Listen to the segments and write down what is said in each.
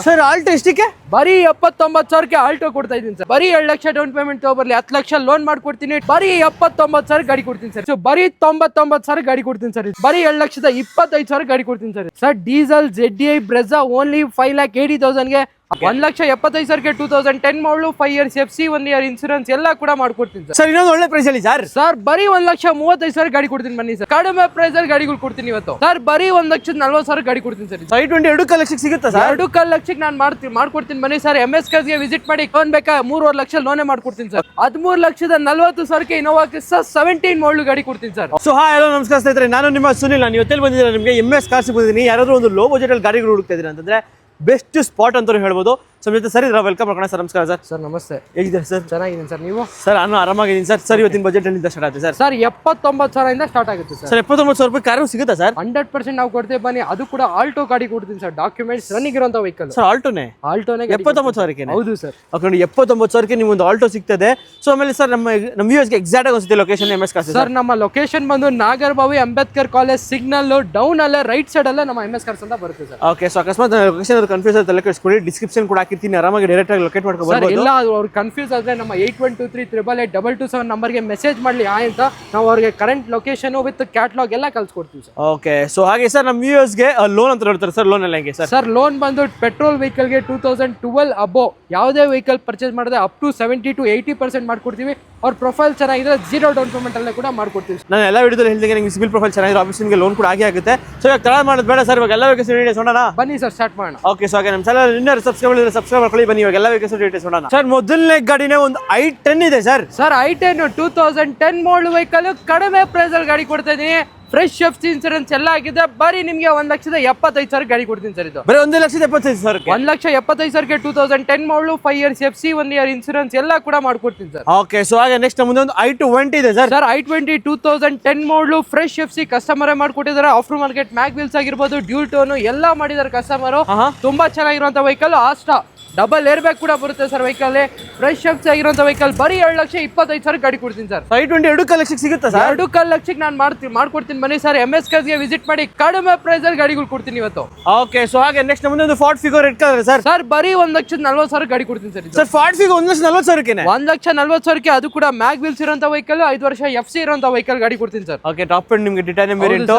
Sir Alto ಎಷ್ಟಕ್ಕೆ? ಬರೀ 79,000ಕ್ಕೆ Alto ಕೊಡ್ತಾ ಇದೀನಿ ಸರ್. ಬರೀ 2 ಲಕ್ಷ ಡೌನ್ ಪೇಮೆಂಟ್ ತಗೊಬರ್ಲಿ, 10 ಲಕ್ಷ ಲೋನ್ ಮಾಡ್ಕೊಡ್ತೀನಿ. ಬರೀ 79,000 ಗಾಡಿ ಕೊಡ್ತೀನಿ ಸರ್. ಬರೀ 99,000 ಗಾಡಿ ಕೊಡ್ತೀನಿ ಸರ್. ಬರೀ 2,25,000 ಗಾಡಿ ಕೊಡ್ತೀನಿ sir. Sir diesel ZDI Brezza only 5,80,000ಗೆ 1,75,000ಕ್ಕೆ 2010 model 5 years FC 1 year insurance ಎಲ್ಲ ಕೂಡ ಮಾಡ್ಕೊಡ್ತೀನಿ ಸರ್. ಸರ್ ಇನ್ನೊಂದು ಒಳ್ಳೆ ಪ್ರೈಸ್ ಅಲ್ಲಿ ಸರ್. ಸರ್ ಬರೀ 1,35,000 ಗಾಡಿ ಕೊಡ್ತೀನಿ ಬನ್ನಿ ಸರ್. ಕಡಿಮೆ ಪ್ರೈಸ್ ಅಲ್ಲಿ ಗಾಡಿಗಳು ಕೊಡ್ತೀನಿ ಇವತ್ತು ಸರ್. ಬರೀ 1,40,000 ಗಾಡಿ ಕೊಡ್ತೀನಿ ಸರ್. i20 2 ಲಕ್ಷಕ್ಕೆ ಸಿಗುತ್ತಾ ಸರ್? 2 ಲಕ್ಷಕ್ಕೆ ನಾನು ಮಾಡ್ಕೊಡ್ತೀನಿ ಬನ್ನಿ ಸರ್. MS ಕಾರ್ಸ್ಗೆ ವಿಸಿಟ್ ಮಾಡಿ. ಲೋನ್ ಬೇಕಾ 3.5 ಲಕ್ಷ ಲೋನೇ ಮಾಡ್ಕೊಡ್ತೀನಿ ಸರ್. 13,40,000ಕ್ಕೆ ಇನೋವಾ ಕ್ರಿಸ್ಟಾ 17 ಮಾಡಲು ಗಾಡಿ ಕೊಡ್ತೀನಿ ಸರ್. ಸೊ ಹಾಯ್ ಹಲೋ ನಮಸ್ಕಾರ ಸ್ನೇಹಿತರೆ, ನಾನು ನಿಮ್ಮ ಸುನಿಲ್. ನಾನು ಇವತ್ತಲ್ಲಿ ಬಂದಿದ್ದೀನಿ ನಿಮಗೆ MS ಕಾರ್ಸ್ ಬಂದಿದ್ದೀನಿ. ಯಾರಾದರೂ ಒಂದು ಲೋ ಬಜೆಟ್ ಅಲ್ಲಿ ಗಾಡಿಗಳು ಹುಡುಕ್ತಾ ಇದ್ದೀರಾ ಅಂತಂದ್ರೆ ಬೆಸ್ಟ್ ಸ್ಪಾಟ್ ಅಂತ ಹೇಳ್ಬೋದು. ಸೊ ಜೊತೆ ಸರ್ ಇದ್ರ ವೆಲ್ಕಮ್ ಮಾಡೋಣ ಸರ್. ನಮಸ್ಕಾರ ಸರ್. ಸರ್ ನಮಸ್ತೆ, ಹೇಗಿದ್ದಾರೆ ಸರ್? ಚೆನ್ನಾಗಿದ್ದೀನಿ ಸರ್. ನೀವು? ಸರ್ ನಾನು ಆರಾಮಾಗಿದ್ದೀನಿ ಸರ್. ಸರ್ ಇವತ್ತಿನ ಬಜೆಟ್ ಎಲ್ಲಿಂದ ಸ್ಟಾರ್ಟ್ ಆಗುತ್ತೆ ಸರ್? ಸರ್ 79,000 ಇಂದ ಸ್ಟಾರ್ಟ್ ಆಗುತ್ತೆ ಸರ್. ಸರ್ 79,000 ರೂಪಾಯಿ ಕಾರು ಸಿಗುತ್ತಾ ಸರ್? 100% ನಾವು ಕೊಡ್ತೇವೆ ಬನ್ನಿ. ಅದು ಕೂಡ ಆಲ್ಟೋ ಗಾಡಿ ಕೊಡ್ತೀನಿ ಸರ್. ಡಾಕ್ಯುಮೆಂಟ್ಸ್ ರನ್ನಿಂಗ್ ಇರುವಂತ ವೆಹಿಕಲ್ ಸರ್. ಆಲ್ಟೋನೇ 79,000ಕ್ಕೆ? ಹೌದು ಸರ್. ಓಕೆ, 79,000ಕ್ಕೆ ನೀವು ಒಂದು ಆಲ್ಟೋ ಸಿಗ್ತದೆ. ಸೊ ಆಮೇಲೆ ಸರ್ ನಮ್ಮ ವ್ಯೂಸ್ಗೆ ಎಕ್ಸಾಕ್ಟ್ ಆಗಿ ಅನ್ಸುತ್ತೆ ಲೊಕೇಶನ್ MS ಕಾರ್ಸ್ ಸರ್. ನಮ್ಮ ಲೊಕೇಶನ್ ಬಂದು Nagarbhavi Ambedkar college signal down ಅಲ್ಲೇ ರೈಟ್ ಸೈಡ್ ಅಲ್ಲೇ ನಮ್ಮ MS ಕಾರ್ಸ್ ಅಂತ ಬರುತ್ತೆ ಸರ್. ಓಕೆ, ಸೊ ಅಕಸ್ಮಾತ್ ಲೊಕೇಶನ್ ಕನ್ಫ್ಯೂಸ್ ಆದ್ರೆ ತಲೆ ಕೆಡಿಸ್ಕೊಳ್ಳಿ, ಡಿಸ್ಕ್ರಿಪ್ಷನ್ ಕೂಡ ಹಾಕಿರ್ತೀನಿ, ಆರಾಮಾಗಿ ಡೈರೆಕ್ಟ್ ಆಗಿ ಲೊಕೇಟ್ ಮಾಡ್ಕೊಂಡು ಇಲ್ಲ ಅವ್ರು ಕನ್ಫ್ಯೂಸ್ ಆದ್ರೆ ನಮ್ಮ 8123882227 ನಂಬರ್ಗೆ ಮೆಸೇಜ್ ಮಾಡ್ಲಿ ಅಂತ ನಾವು ಅವ್ರಿಗೆ ಕರೆಂಟ್ ಲೊಕೇಶನ್ ವಿತ್ ಕ್ಯಾಟ್ಲಾಗ್ ಎಲ್ಲ ಕಳ್ಸಿಕೊಡ್ತೀವಿ ಸರ್. ಓಕೆ, ಸೊ ಹಾಗೆ ಸರ್ ನಮ್ಮ ವ್ಯೂವರ್ಸ್ಗೆ ಲೋನ್ ಅಂತ ಹೇಳ್ತಾರೆ ಸರ್. ಲೋನ್ ಎಲ್ಲ ಹೆಂಗೆ ಸರ್? ಸರ್ ಲೋನ್ ಬಂದು ಪೆಟ್ರೋಲ್ ವೆಹಿಕಲ್ಗೆ 2012 ಅಬೋ ಯಾವುದೇ ವೆಹಿಕಲ್ ಪರ್ಚೇಸ್ ಮಾಡಿದ್ರೆ ಅಪ್ ಟು 70 to 80% ಮಾಡ್ಕೊಡ್ತೀವಿ. ಅವ್ರ ಪ್ರೊಫೈಲ್ ಚೆನ್ನಾಗಿದ್ರೆ 0 ಡೌನ್ ಪೇಮೆಂಟ್ ಅಲ್ಲೇ ಕೂಡ ಮಾಡ್ಕೊಡ್ತೀವಿ. ನಾನು ಎಲ್ಲ ವಿಡಿಯೋದಲ್ಲಿ ಹೇಳಿದಂಗೆ ನಿಮಗೆ ಸಿಬಿಲ್ ಪ್ರೊಫೈಲ್ ಚೆನ್ನಾಗಿರೋ ಆಫೀಸಿಗೆ ಲೋನ್ ಕೂಡ ಆಗುತ್ತೆ. ಸೊ ಇವಾಗ ತಡ ಮಾಡೋದು ಬೇಡ ಸರ್, ಇವಾಗ ಎಲ್ಲ ವೇಕೆನ್ಸಿ ಡೀಟೇಲ್ಸ್ ನೋಡೋಣ ಬನ್ನಿ ಸರ್. ಸ್ಟಾರ್ಟ್ ಮಾಡೋಣ. ಓಕೆ, ಸೊ ಹಾಗೆ ನಮ್ಮ ಚಾನಲ್ ಇನ್ನೂ ಸಬ್ಸ್ಕ್ರೈಬ್ ಮಾಡ್ಕೊಳ್ಳಿ. ಬನ್ನಿ ಇವಾಗ ಎಲ್ಲ ವೇಕೆನ್ಸಿ ಡೀಟೇಲ್ಸ್ ನೋಡೋಣ ಸರ್. ಮೊದಲನೇ ಗಾಡಿನೇ ಒಂದು i10 ಇದೆ ಸರ್. ಸರ್ i10 2010 ಮಾಡಲ್ ವೆಹಿಕಲ್ ಕಡಿಮೆ ಪ್ರೈಸ್ ಅಲ್ಲಿ ಗಾಡಿ ಕೊಡ್ತಾ ಇದೀನಿ. ಫ್ರೆಶ್ FC ಇನ್ಸೂರೆನ್ಸ್ ಎಲ್ಲ ಆಗಿದೆ. ಬರೀ ನಿಮಗೆ 1,75,000 ಗಾಡಿ ಕೊಡ್ತೀನಿ ಸರ್. ಇದು ಬರೀ 1,75,000? 1,75,000ಕ್ಕೆ 2010 model 5 years FC 1 year insurance ಎಲ್ಲ ಕೂಡ ಮಾಡ್ಕೊಡ್ತೀನಿ ಸರ್. ಓಕೆ, ಸೊ ಹಾಗೆ ನೆಕ್ಸ್ಟ್ ಮುಂದೆ ಒಂದು i20 ಇದೆ sir. Sir i20 2010 model fresh FC ಕಸ್ಟಮರೇ ಮಾಡ್ಕೊಟ್ಟಿದ್ದಾರೆ. ಆಫ್ಟರ್ ಮಾರ್ಕೆಟ್ ಮ್ಯಾಗ್ ವೀಲ್ಸ್ ಆಗಿರ್ಬೋದು, ಡ್ಯೂಲ್ ಟೋನ್ ಎಲ್ಲ ಮಾಡಿದ್ದಾರೆ ಕಸ್ಟಮರ್. ತುಂಬಾ ಚೆನ್ನಾಗಿರುವಂತ vehicle. Asta double air bag ಕೂಡ ಬರುತ್ತೆ ಸರ್ ವೆಹಿಕಲ್. ಫ್ರೆಶ್ FC ಆಗಿರುವಂತ ವೆಹಿಕಲ್. ಬರೀ 2,25,000 ಗಾಡಿ ಕೊಡ್ತೀನಿ ಸರ್. i20 2 ಲಕ್ಷಕ್ಕೆ ಸಿಗುತ್ತಾ ಸರ್? 2 ಲಕ್ಷಕ್ಕೆ ನಾನು ಮಾಡ್ಕೊಡ್ತೀನಿ ಬನ್ನಿ ಸರ್. MS ಕಾರ್ಸ್ಗೆ ವಿಸಿಟ್ ಮಾಡಿ. ಕಡಿಮೆ ಪ್ರೈಸ್ ಅಲ್ಲಿ ಗಾಡಿಗಳು ಕೊಡ್ತೀನಿ ಇವತ್ತು. ಓಕೆ, ಸೊ ಹಾಗೆ ನೆಕ್ಸ್ಟ್ ಮುಂದೆ ಒಂದು Ford Figo red colour sir. Sir ಬರೀ 1,40,000 ಗಾಡಿ ಕೊಡ್ತೀನಿ ಸರ್. ಸರ್ ಫಾರ್ಡ್ ಫಿಗೋ 1,40,000ಕ್ಕೆ? 1,40,000ಕ್ಕೆ ಅದು ಕೂಡ ಮ್ಯಾಗ್ ವೀಲ್ಸ್ ಇರುವಂತ ವೆಹಿಕಲ್, 5 ವರ್ಷ FC ಇರುವಂತ ವೆಹಿಕಲ್ ಗಾಡಿ ಕೊಡ್ತೀನಿ ಸರ್. ಓಕೆ, ಟಾಪ್ ಎಂಡ್ ನಿಮಗೆ ಟೈಟಾನಿಯಂ ವೇರಿಯಂಟ್.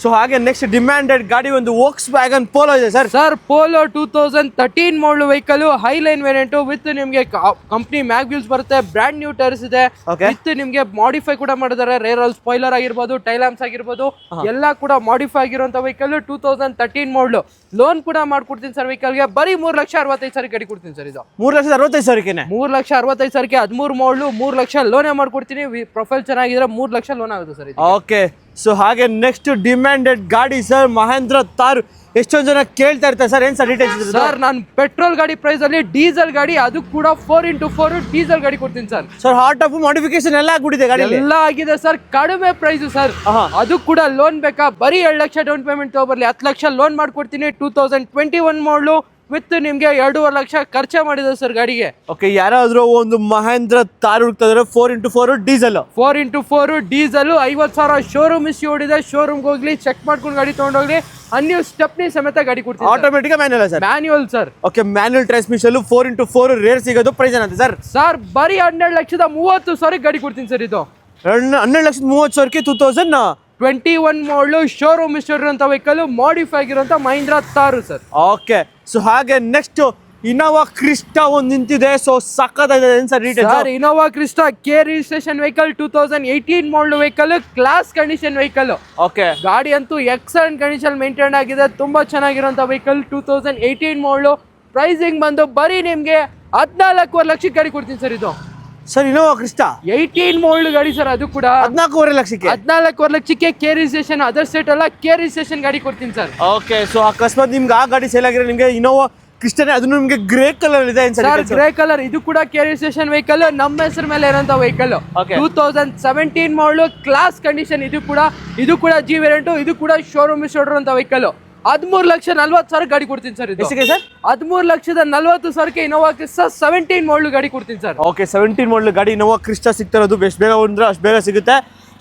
ಸೊ ಹಾಗೆ ನೆಕ್ಸ್ಟ್ ಡಿಮ್ಯಾಂಡೆಡ್ ಗಾಡಿ ಒಂದು ವೋಕ್ಸ್ವ್ಯಾಗನ್ ಪೋಲೋ ಇದೆ sir. Sir polo 2013 model vehicle, high line variant with ನಿಮಗೆ ಕಂಪನಿ ಮ್ಯಾಗ್ ವೀಲ್ಸ್ ಬರುತ್ತೆ. ಬ್ರಾಂಡ್ ನ್ಯೂ ಟೈರ್ಸ್ ಇದೆ. ವಿತ್ ನಿಮಗೆ ಮಾಡಿಫೈ ಕೂಡ ಮಾಡಿದ್ದಾರೆ. ರೇರ್ ಸ್ಪಾಯ್ಲರ್ ಆಗಿರ್ಬೋದು, ಟೈಲ್ ಲ್ಯಾಂಪ್ಸ್ ಆಗಿರ್ಬೋದು, ಎಲ್ಲ ಕೂಡ ಮಾಡಿಫೈ ಆಗಿರುವಂತ ವೆಹಿಕಲ್. 2013 ಮಾಡಲ್. ಲೋನ್ ಕೂಡ ಮಾಡ್ಕೊಡ್ತೀನಿ ಸರ್ ವೆಹಿಕಲ್ಗೆ. ಬರೀ 3,65,000 ಗಾಡಿ ಕೊಡ್ತೀನಿ ಸರ್. ಇದು 3,65,000ಕ್ಕೆ? 3,65,000ಕ್ಕೆ 13 ಮಾಡಲು 3 ಲಕ್ಷ ಲೋನೇ ಮಾಡ್ಕೊಡ್ತೀನಿ. ಪ್ರೊಫೈಲ್ ಚೆನ್ನಾಗಿದ್ರೆ 3 ಲಕ್ಷ ಲೋನ್ ಆಗುತ್ತೆ ಸರ್. ಓಕೆ, ಸೊ ಹಾಗೆ ನೆಕ್ಸ್ಟ್ ಡಿಮ್ಯಾಂಡೆಡ್ ಗಾಡಿ ಸರ್, ಮಹೇಂದ್ರ ತಾರ್. ಎಷ್ಟೊಂದು ಜನ ಕೇಳ್ತಾ ಇರ್ತಾರೆ ಸರ್, ಏನ್ ಸರ್ ಡೀಟೇಲ್ಸ್? ಸರ್ ನಾನು ಪೆಟ್ರೋಲ್ ಗಾಡಿ ಪ್ರೈಸ್ ಅಲ್ಲಿ ಡೀಸೆಲ್ ಗಾಡಿ, ಅದು ಕೂಡ 4x4 ಡೀಸೆಲ್ ಗಾಡಿ ಕೊಡ್ತೀನಿ sir. Sir heart of modification ಎಲ್ಲ ಆಗ್ಬಿಟ್ಟಿದೆ ಗಾಡಿ? ಎಲ್ಲ ಆಗಿದೆ ಸರ್. ಕಡಿಮೆ ಪ್ರೈಸ್ ಸರ್. ಅದು ಕೂಡ ಲೋನ್ ಬೇಕಾ? ಬರೀ 2 ಲಕ್ಷ ಡೌನ್ ಪೇಮೆಂಟ್ ತಗೊಬರ್ಲಿ, 10 ಲಕ್ಷ ಲೋನ್ ಮಾಡ್ಕೊಡ್ತೀನಿ. 2021 ಮಾಡಲು ವಿತ್ ನಿಮ್ಗೆ 2.5 ಲಕ್ಷ ಖರ್ಚೆ ಮಾಡಿದೆ ಸರ್ ಗಾಡಿಗೆ. ಓಕೆ, ಯಾರಾದ್ರೂ ಒಂದು ಮಹೇಂದ್ರ ತಾರ್ ಹುಡುಕ್ತಾ ಇದ್ರೆ 4x4 diesel, 4x4 diesel 50,000 showroom issue ಓಡಿದೆ. ಶೋರೂಮ್ಗೆ ಹೋಗ್ಲಿ, ಚೆಕ್ ಮಾಡ್ಕೊಂಡು ಗಾಡಿ ತಗೊಂಡೋಗ್ಲಿ. ಅನ್ಯೂ ಸ್ಟೆಪ್ನಿ ಸಮೇತ ಗಾಡಿ ಕೊಡ್ತೀನಿ. Automatic manual sir? Manual sir. Okay, manual transmission 4x4 rare ಸಿಗೋದು ಪ್ರೈಸ್ ಏನಂತೆ ಸರ್? ಸರ್ ಬರೀ 12,30,000 ಗಾಡಿ ಕೊಡ್ತೀನಿ ಸರ್. ಇದು 12,30,000ಕ್ಕೆ 2021 ಮಾಡಲು ಶೋರೂಮ್ ಇರುವಂತ ವೆಹಿಕಲ್, ಮಾಡಿಫೈ ಆಗಿರುವಂತ ಮಹೀಂದ್ರ ತಾರು ಸರ್. ಓಕೆ, ಸೊ ಹಾಗೆ ನೆಕ್ಸ್ಟ್ ಇನೋವಾ ಕ್ರಿಸ್ಟಾ ಒಂದು ನಿಂತಿದೆ. ಸೊ ಸಕ್ಕತ್ತಾಗಿದೆ sir details. Sir Innova Crysta K registration vehicle, 2018 ಮಾಡಲ್ vehicle, class condition vehicle. Okay, ಗಾಡಿ ಅಂತೂ ಎಕ್ಸಲೆಂಟ್ ಕಂಡೀಷನ್ ಮೇಂಟೈನ್ ಆಗಿದೆ. ತುಂಬಾ ಚೆನ್ನಾಗಿರುವಂತ ವೆಹಿಕಲ್. 2018 ಮಾಡಲು. ಪ್ರೈಸಿಂಗ್ ಬಂದು ಬರೀ ನಿಮ್ಗೆ 14.5 ಲಕ್ಷಕ್ಕೆ ಗಾಡಿ ಕೊಡ್ತೀನಿ ಸರ್. ಇದು ಸರ್ ಇನೋವಾ ಕ್ರಿಸ್ಟಾ 18 ಮಾಡಲ್ ಗಾಡಿ ಸರ್. ಅದು ಕೂಡ 14.5 ಲಕ್ಷಕ್ಕೆ? 14.5 ಲಕ್ಷಕ್ಕೆ ಕೆ ರಿಜಿಸ್ಟ್ರೇಷನ್, ಅದರ್ ಸ್ಟೇಟ್ ಅಲ್ಲ, ಕೆ ರಿಜಿಸ್ಟ್ರೇಷನ್ ಗಾಡಿ ಕೊಡ್ತೀನಿ ಸರ್. ಓಕೆ, ಸೊ ಅಕಸ್ಮಾತ್ ನಿಮ್ಗೆ ಆ ಗಾಡಿ ಸೇಲ್ ಆಗಿರೋ ನಿಮ್ಗೆ ಇನೋವಾ ಕ್ರಿಸ್ಟಾನೇ, ಅದು ನಿಮ್ಗೆ ಗ್ರೇ ಕಲರ್ ಇದೆ ಸರ್. Grey colour. ಇದು ಕೂಡ ಕೆ ರಿಜಿಸ್ಟ್ರೇಷನ್ ವೆಹಿಕಲ್, ನಮ್ಮ ಹೆಸರು ಮೇಲೆ ಇರೋಂತ ವೆಹಿಕಲ್. 2017 ಮಾಡಲು, ಕ್ಲಾಸ್ ಕಂಡೀಷನ್. ಇದು ಕೂಡ ಜಿ ವೇರಿಯಂಟ್. ಇದು ಕೂಡ ಶೋರೂಮ್ ಇರೋಂತ ವೆಹಿಕಲ್. 13,40,000 ಗಾಡಿ ಕೊಡ್ತೀನಿ ಸರ್. ಇದು ಸರ್ 13,40,000ಕ್ಕೆ ಇನೋವಾ ಕ್ರಿಸ್ಟಾ 17 ಮಾಡಲ್ ಗಾಡಿ ಕೊಡ್ತೀನಿ ಸರ್. ಓಕೆ, 17 ಮಾಡಲ್ ಗಾಡಿ ಇನೋವಾ ಕ್ರಿಸ್ಟಾ ಸಿಗ್ತಾ ಇರೋದು ಎಷ್ಟು ಬೇಗ ಅಂದ್ರೆ ಅಷ್ಟು ಬೇಗ ಸಿಗುತ್ತೆ.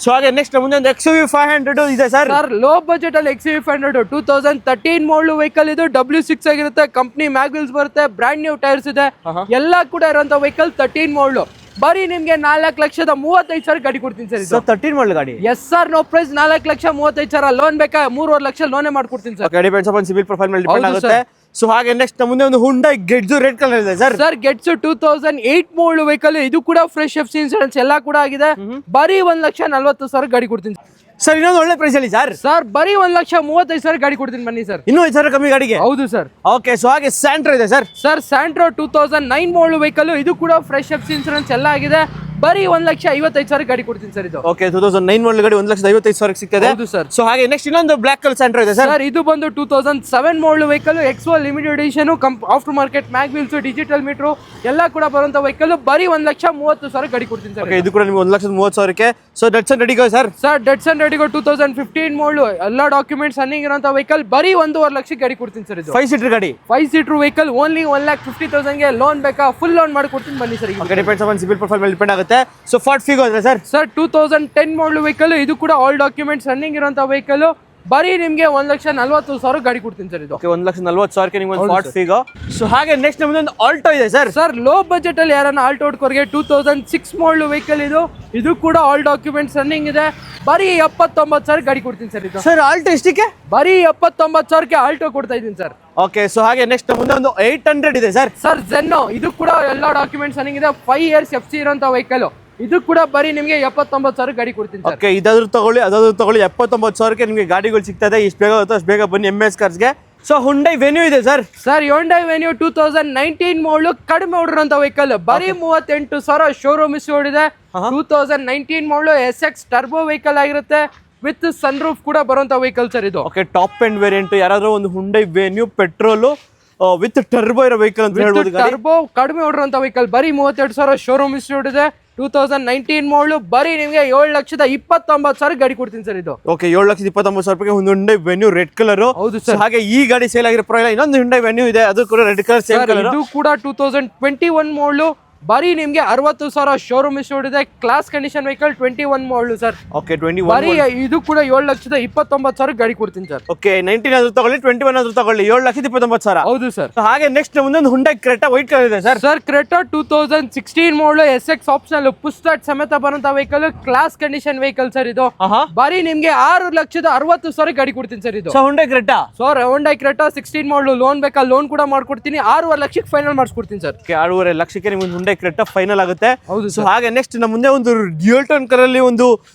ಸೊ ಹಾಗೆ ನೆಕ್ಸ್ಟ್ ಮುಂದೆ ಒಂದು XUV500 ಇದೆ ಸರ್. ಸರ್ ಲೋ ಬಜೆಟ್ ಅಲ್ಲಿ XUV500 2013 ಮಾಡಲ್ ವೆಹಿಕಲ್ ಇದು W6 ಆಗಿರುತ್ತೆ. ಕಂಪ್ನಿ ಮ್ಯಾಗ್ವಿಲ್ಸ್ ಬರುತ್ತೆ, ಬ್ರಾಂಡ್ ನ್ಯೂ ಟೈರ್ಸ್ ಇದೆ, ಎಲ್ಲ ಕೂಡ ಇರುವಂತ ವೆಹಿಕಲ್ 13 ಮಾಡಲ್. ಬರೀ ನಿಮ್ಗೆ 4,35,000 ಗಾಡಿ ಕೊಡ್ತೀನಿ ಸರ್. ಇದು 13 ಮಾಡಲ್ ಗಾಡಿ. Yes sir, no price 4,35,000. Loan ಬೇಕಾ 3.5 ಲಕ್ಷ ಲೋನೇ ಮಾಡ್ಕೊಡ್ತೀನಿ sir. Depends upon civil profile ಮೇಲೆ ಡಿಪೆಂಡ್ ಆಗುತ್ತೆ. ಸೊ ಹಾಗೆ ನೆಕ್ಸ್ಟ್ ಮುಂದೆ ಒಂದು ಹುಂಡೈ ಗೆಟ್ಸು ರೆಡ್ ಕಲರ್ ಇದೆ sir. Sir Getz 2008 model vehicle ಇದು ಕೂಡ ಫ್ರೆಶ್ FC ಇನ್ಸೂರೆನ್ಸ್ ಎಲ್ಲ ಕೂಡ ಆಗಿದೆ. ಬರೀ 1,40,000 ಗಾಡಿ ಕೊಡ್ತೀನಿ ಸರ್. ಇನ್ನೊಂದು ಒಳ್ಳೆ ಪ್ರೈಸ್ ಅಲ್ಲಿ ಸರ್. ಸರ್ ಬರೀ 1,35,000 ಗಾಡಿ ಕೊಡ್ತೀನಿ ಬನ್ನಿ ಸರ್. ಇನ್ನೂ 5,000 ಕಮ್ಮಿ ಗಾಡಿಗೆ. ಹೌದು ಸರ್. ಓಕೆ, ಸೊ ಹಾಗೆ ಸ್ಯಾಂಟ್ರೋ ಇದೆ ಸರ್. ಸರ್ ಸ್ಯಾಂಟ್ರೋ 2009 ಮಾಡಲ್ ವೆಹಿಕಲ್ ಇದು ಕೂಡ ಫ್ರೆಶ್ FC ಇನ್ಸೂರೆನ್ಸ್ ಎಲ್ಲ ಆಗಿದೆ. ಬರೀ 1,55,000 ಗಾಡಿ ಕೊಡ್ತೀನಿ ಸರ್. ಇದು ಓಕೆ, 2009 ಮಾಡಲ್ ಗಾಡಿ 1,55,000 ಸಿಗ್ತದೆ. ಹೌದು ಸರ್. ಸೊ ಹಾಗೆ ನೆಕ್ಸ್ಟ್ ಇನ್ನೊಂದು ಬ್ಲಾಕ್ ಕಲರ್ ಸ್ಯಾಂಟ್ರೋ ಇದೆ ಸರ್. ಸರ್ ಇದು ಬಂದು 2007 model vehicle Expo limited edition after market mag wheels digital meter ಎಲ್ಲ ಕೂಡ ಬರುವಂತ ವೆಹಿಕಲ್. ಬರೀ 1,30,000 ಗಾಡಿ ಕೊಡ್ತೀನಿ ಸರ್. ಇದು ಕೂಡ ನಿಮಗೆ 1,30,000ಕ್ಕೆ. So Datsun Redigo sir. Sir Datsun Redigo 2015 model ಎಲ್ಲ ಡಾಕ್ಯುಮೆಂಟ್ಸ್ ರನ್ನಿಂಗ್ ಇರುವಂತ ವೆಹಿಕಲ್. ಬರೀ 1.5 ಲಕ್ಷಕ್ಕೆ ಗಾಡಿ ಕೊಡ್ತೀನಿ ಸರ್. ಇದು 5 ಸೀಟರ್ ಗಾಡಿ. 5 ಸೀಟರ್ ವೆಹಿಕಲ್ ಓನ್ಲಿ 1,50,000ಗೆ ಲೋನ್ ಬೇಕಾ ಫುಲ್ ಲೋನ್ ಮಾಡಿ ಕೊಡ್ತೀನಿ ಬನ್ನಿ sir. Depends upon civil profile ಮೇಲೆ ಡಿಪೆಂಡ್ ಆಗುತ್ತೆ. ಸೊ ಫಾರ್ಟ್ ಫಿಗೋ ಇದೆ ಸರ್. ಸರ್ 2010 ಮಾಡಲ್ ವೆಹಿಕಲ್ ಇದು ಕೂಡ ಆಲ್ ಡಾಕ್ಯುಮೆಂಟ್ಸ್ ರನ್ನಿಂಗ್ ಇರುವಂತ ವೆಹಿಕಲ್. ಬರೀ ನಿಮ್ಗೆ 1,40,000 ಗಾಡಿ ಕೊಡ್ತೀನಿ ಸರ್. ಇದು 1,40,000ಕ್ಕೆ ನಿಮ್ಗೆ ಒಂದು ಫಾರ್ಟ್ ಫಿಗೋ. ಸೊ ಹಾಗೆ ನೆಕ್ಸ್ಟ್ ನಮ್ದು ಒಂದು ಆಲ್ಟೋ ಇದೆ ಸರ್. ಸರ್ ಲೋ ಬಜೆಟ್ ಅಲ್ಲಿ ಯಾರನ್ನ ಆಲ್ಟೋ ಹುಡ್ಕೋರ್ಗೆ 2006 ಮಾಡಲ್ ವೆಹಿಕಲ್ ಇದು ಕೂಡ ಆಲ್ ಡಾಕ್ಯುಮೆಂಟ್ಸ್ ರನ್ನಿಂಗ್ ಇದೆ. ಬರೀ 79,000 ಗಾಡಿ ಕೊಡ್ತೀನಿ ಸರ್. ಇದು ಸರ್ ಆಲ್ಟೋ ಎಷ್ಟಕ್ಕೆ? ಬರೀ 79,000ಕ್ಕೆ ಆಲ್ಟೋ ಕೊಡ್ತಾ ಇದ್ದೀನಿ ಸರ್. ಓಕೆ, ಸೊ ಹಾಗೆ ನೆಕ್ಸ್ಟ್ ಮುಂದೆ ಒಂದು 800 ಇದೆ ಸರ್. ಸರ್ ಜೆನ್ನೋ ಇದು ಕೂಡ ಎಲ್ಲ ಡಾಕ್ಯುಮೆಂಟ್ಸ್ ರನ್ನಿಂಗ್ ಇದೆ. 5 ಇಯರ್ಸ್ FC ಇರುವಂತ ವೆಹಿಕಲ್. ಇದು ಕೂಡ ಬರೀ ನಿಮಗೆ 79,000 ಗಾಡಿ ಕೊಡ್ತೀನಿ ಸರ್. ಓಕೆ, ಇದಾದ್ರೂ ತಗೊಳ್ಳಿ ಅದಾದ್ರೂ ತಗೊಳ್ಳಿ 79,000ಕ್ಕೆ ನಿಮಗೆ ಗಾಡಿಗಳು ಸಿಗ್ತದೆ. ಇಷ್ಟು ಬೇಗ ಅಷ್ಟು ಬೇಗ ಬನ್ನಿ MS ಕಾರ್ಸ್ಗೆ. ಸೊ ಹುಂಡೈ ವೆನ್ಯೂ ಇದೆ ಸರ್. ಸರ್ ಹ್ಯುಂಡೈ ವೆನ್ಯೂ 2019 ಮಾಡಲ್ ಕಡಿಮೆ ಓಡಿರುವಂತ ವೆಹಿಕಲ್. ಬರೀ 38,000 ಶೋರೂಮ್ ಇಸ್ ಓಡಿದೆ. 2019 ಮಾಡಲ್ SX ಟರ್ಬೋ ವೆಹಿಕಲ್ ಆಗಿರುತ್ತೆ ವಿತ್ ಸನ್ ರೂಫ್ ಕೂಡ ಬರುವಂತ ವೆಹಿಕಲ್ ಸರ್. ಇದು ಓಕೆ, ಟಾಪ್ ಎಂಡ್ ವೇರಿಯಂಟ್ ಯಾರಾದ್ರೂ ಒಂದು Hyundai venue petrol with turbo ಇರೋ ವೆಹಿಕಲ್ ಅಂತ ಹೇಳ್ಬೋದು. ಟರ್ಬೋ ಕಡಿಮೆ ಓಡಿರುವಂತ ವೆಹಿಕಲ್. ಬರೀ 32,000 ಶೋರೂಮ್ ಇಸ್ ಓಡಿದೆ. 2019 ಮಾಡಲ್. ಬರೀ ನಿಮಗೆ 7,29,000 ಗಾಡಿ ಕೊಡ್ತೀನಿ ಸರ್. ಇದು ಓಕೆ, 7,29,000 ಒಂದು ಹುಂಡೈ ವೆನ್ಯೂ ರೆಡ್ ಕಲರ್. ಹೌದು ಸರ್. ಹಾಗೆ ಈ ಗಾಡಿ ಸೇಲ್ ಆಗಿರೋ ಪರವಾಗಿಲ್ಲ ಇನ್ನೊಂದು ಹುಂಡೈ ವೆನ್ಯೂ ಇದೆ, ಅದು ಕೂಡ ರೆಡ್ ಕಲರ್ ಸೇಮ್ ಕಲರ್. ಇದು ಕೂಡ 2021 ಮಾಡಲ್. ಬರೀ ನಿಮ್ಗೆ 60,000 ಶೋರೂಮ್ ಇಷ್ಟೋಡಿದೆ. Class condition vehicle 21 model sir. Okay, 21. ಬರೀ ಇದು ಕೂಡ 7,29,000 ಗಾಡಿ ಕೊಡ್ತೀನಿ ಸರ್. ಓಕೆ, 19 ಆದ್ರೂ ತಗೊಳ್ಳಿ 21 ಆದ್ರೂ ತಗೊಳ್ಳಿ 7,29,000. ಹೌದು ಸರ್. ಹಾಗೆ ನೆಕ್ಸ್ಟ್ ಮುಂದೊಂದು ಹುಂಡೈ ಕ್ರೆಟಾ ವೈಟ್ ಕಲರ್ ಇದೆ ಸರ್. ಸರ್ ಕ್ರೆಟಾ 2016 ಮಾಡಲ್ SX ಆಪ್ಷನಲ್ ಪುಷ್ ಸ್ಟಾರ್ಟ್ ಸಮೇತ ಬರುವಂತ vehicle. Class condition vehicle sir. ಇದು ಬರೀ ನಿಮ್ಗೆ 6,60,000 ಗಾಡಿ ಕೊಡ್ತೀನಿ ಸರ್. ಇದು Hyundai Creta. Sir Hyundai Creta 16 ಮಾಡಲ್. ಲೋನ್ ಬೇಕಾ ಲೋನ್ ಕೂಡ ಮಾಡ್ಕೊಡ್ತೀನಿ. 6.5 ಲಕ್ಷಕ್ಕೆ ಫೈನಲ್ ಮಾಡಿಸ್ಕೊಡ್ತೀನಿ ಸರ್. 6.5 ಲಕ್ಷಕ್ಕೆ ನಿಮ್ಗೆ ಹುಂಡೈ ಕ್ರೆಟಾ ಫೈನಲ್ ಆಗುತ್ತೆ. ಹೌದು. ಸೊ ಹಾಗೆ ನೆಕ್ಸ್ಟ್ ನಮ್ಮ ಮುಂದೆ ಒಂದು ಡ್ಯೂಯಲ್ ಟೋನ್ ಕಲರ್ ಅಲ್ಲಿ ಒಂದು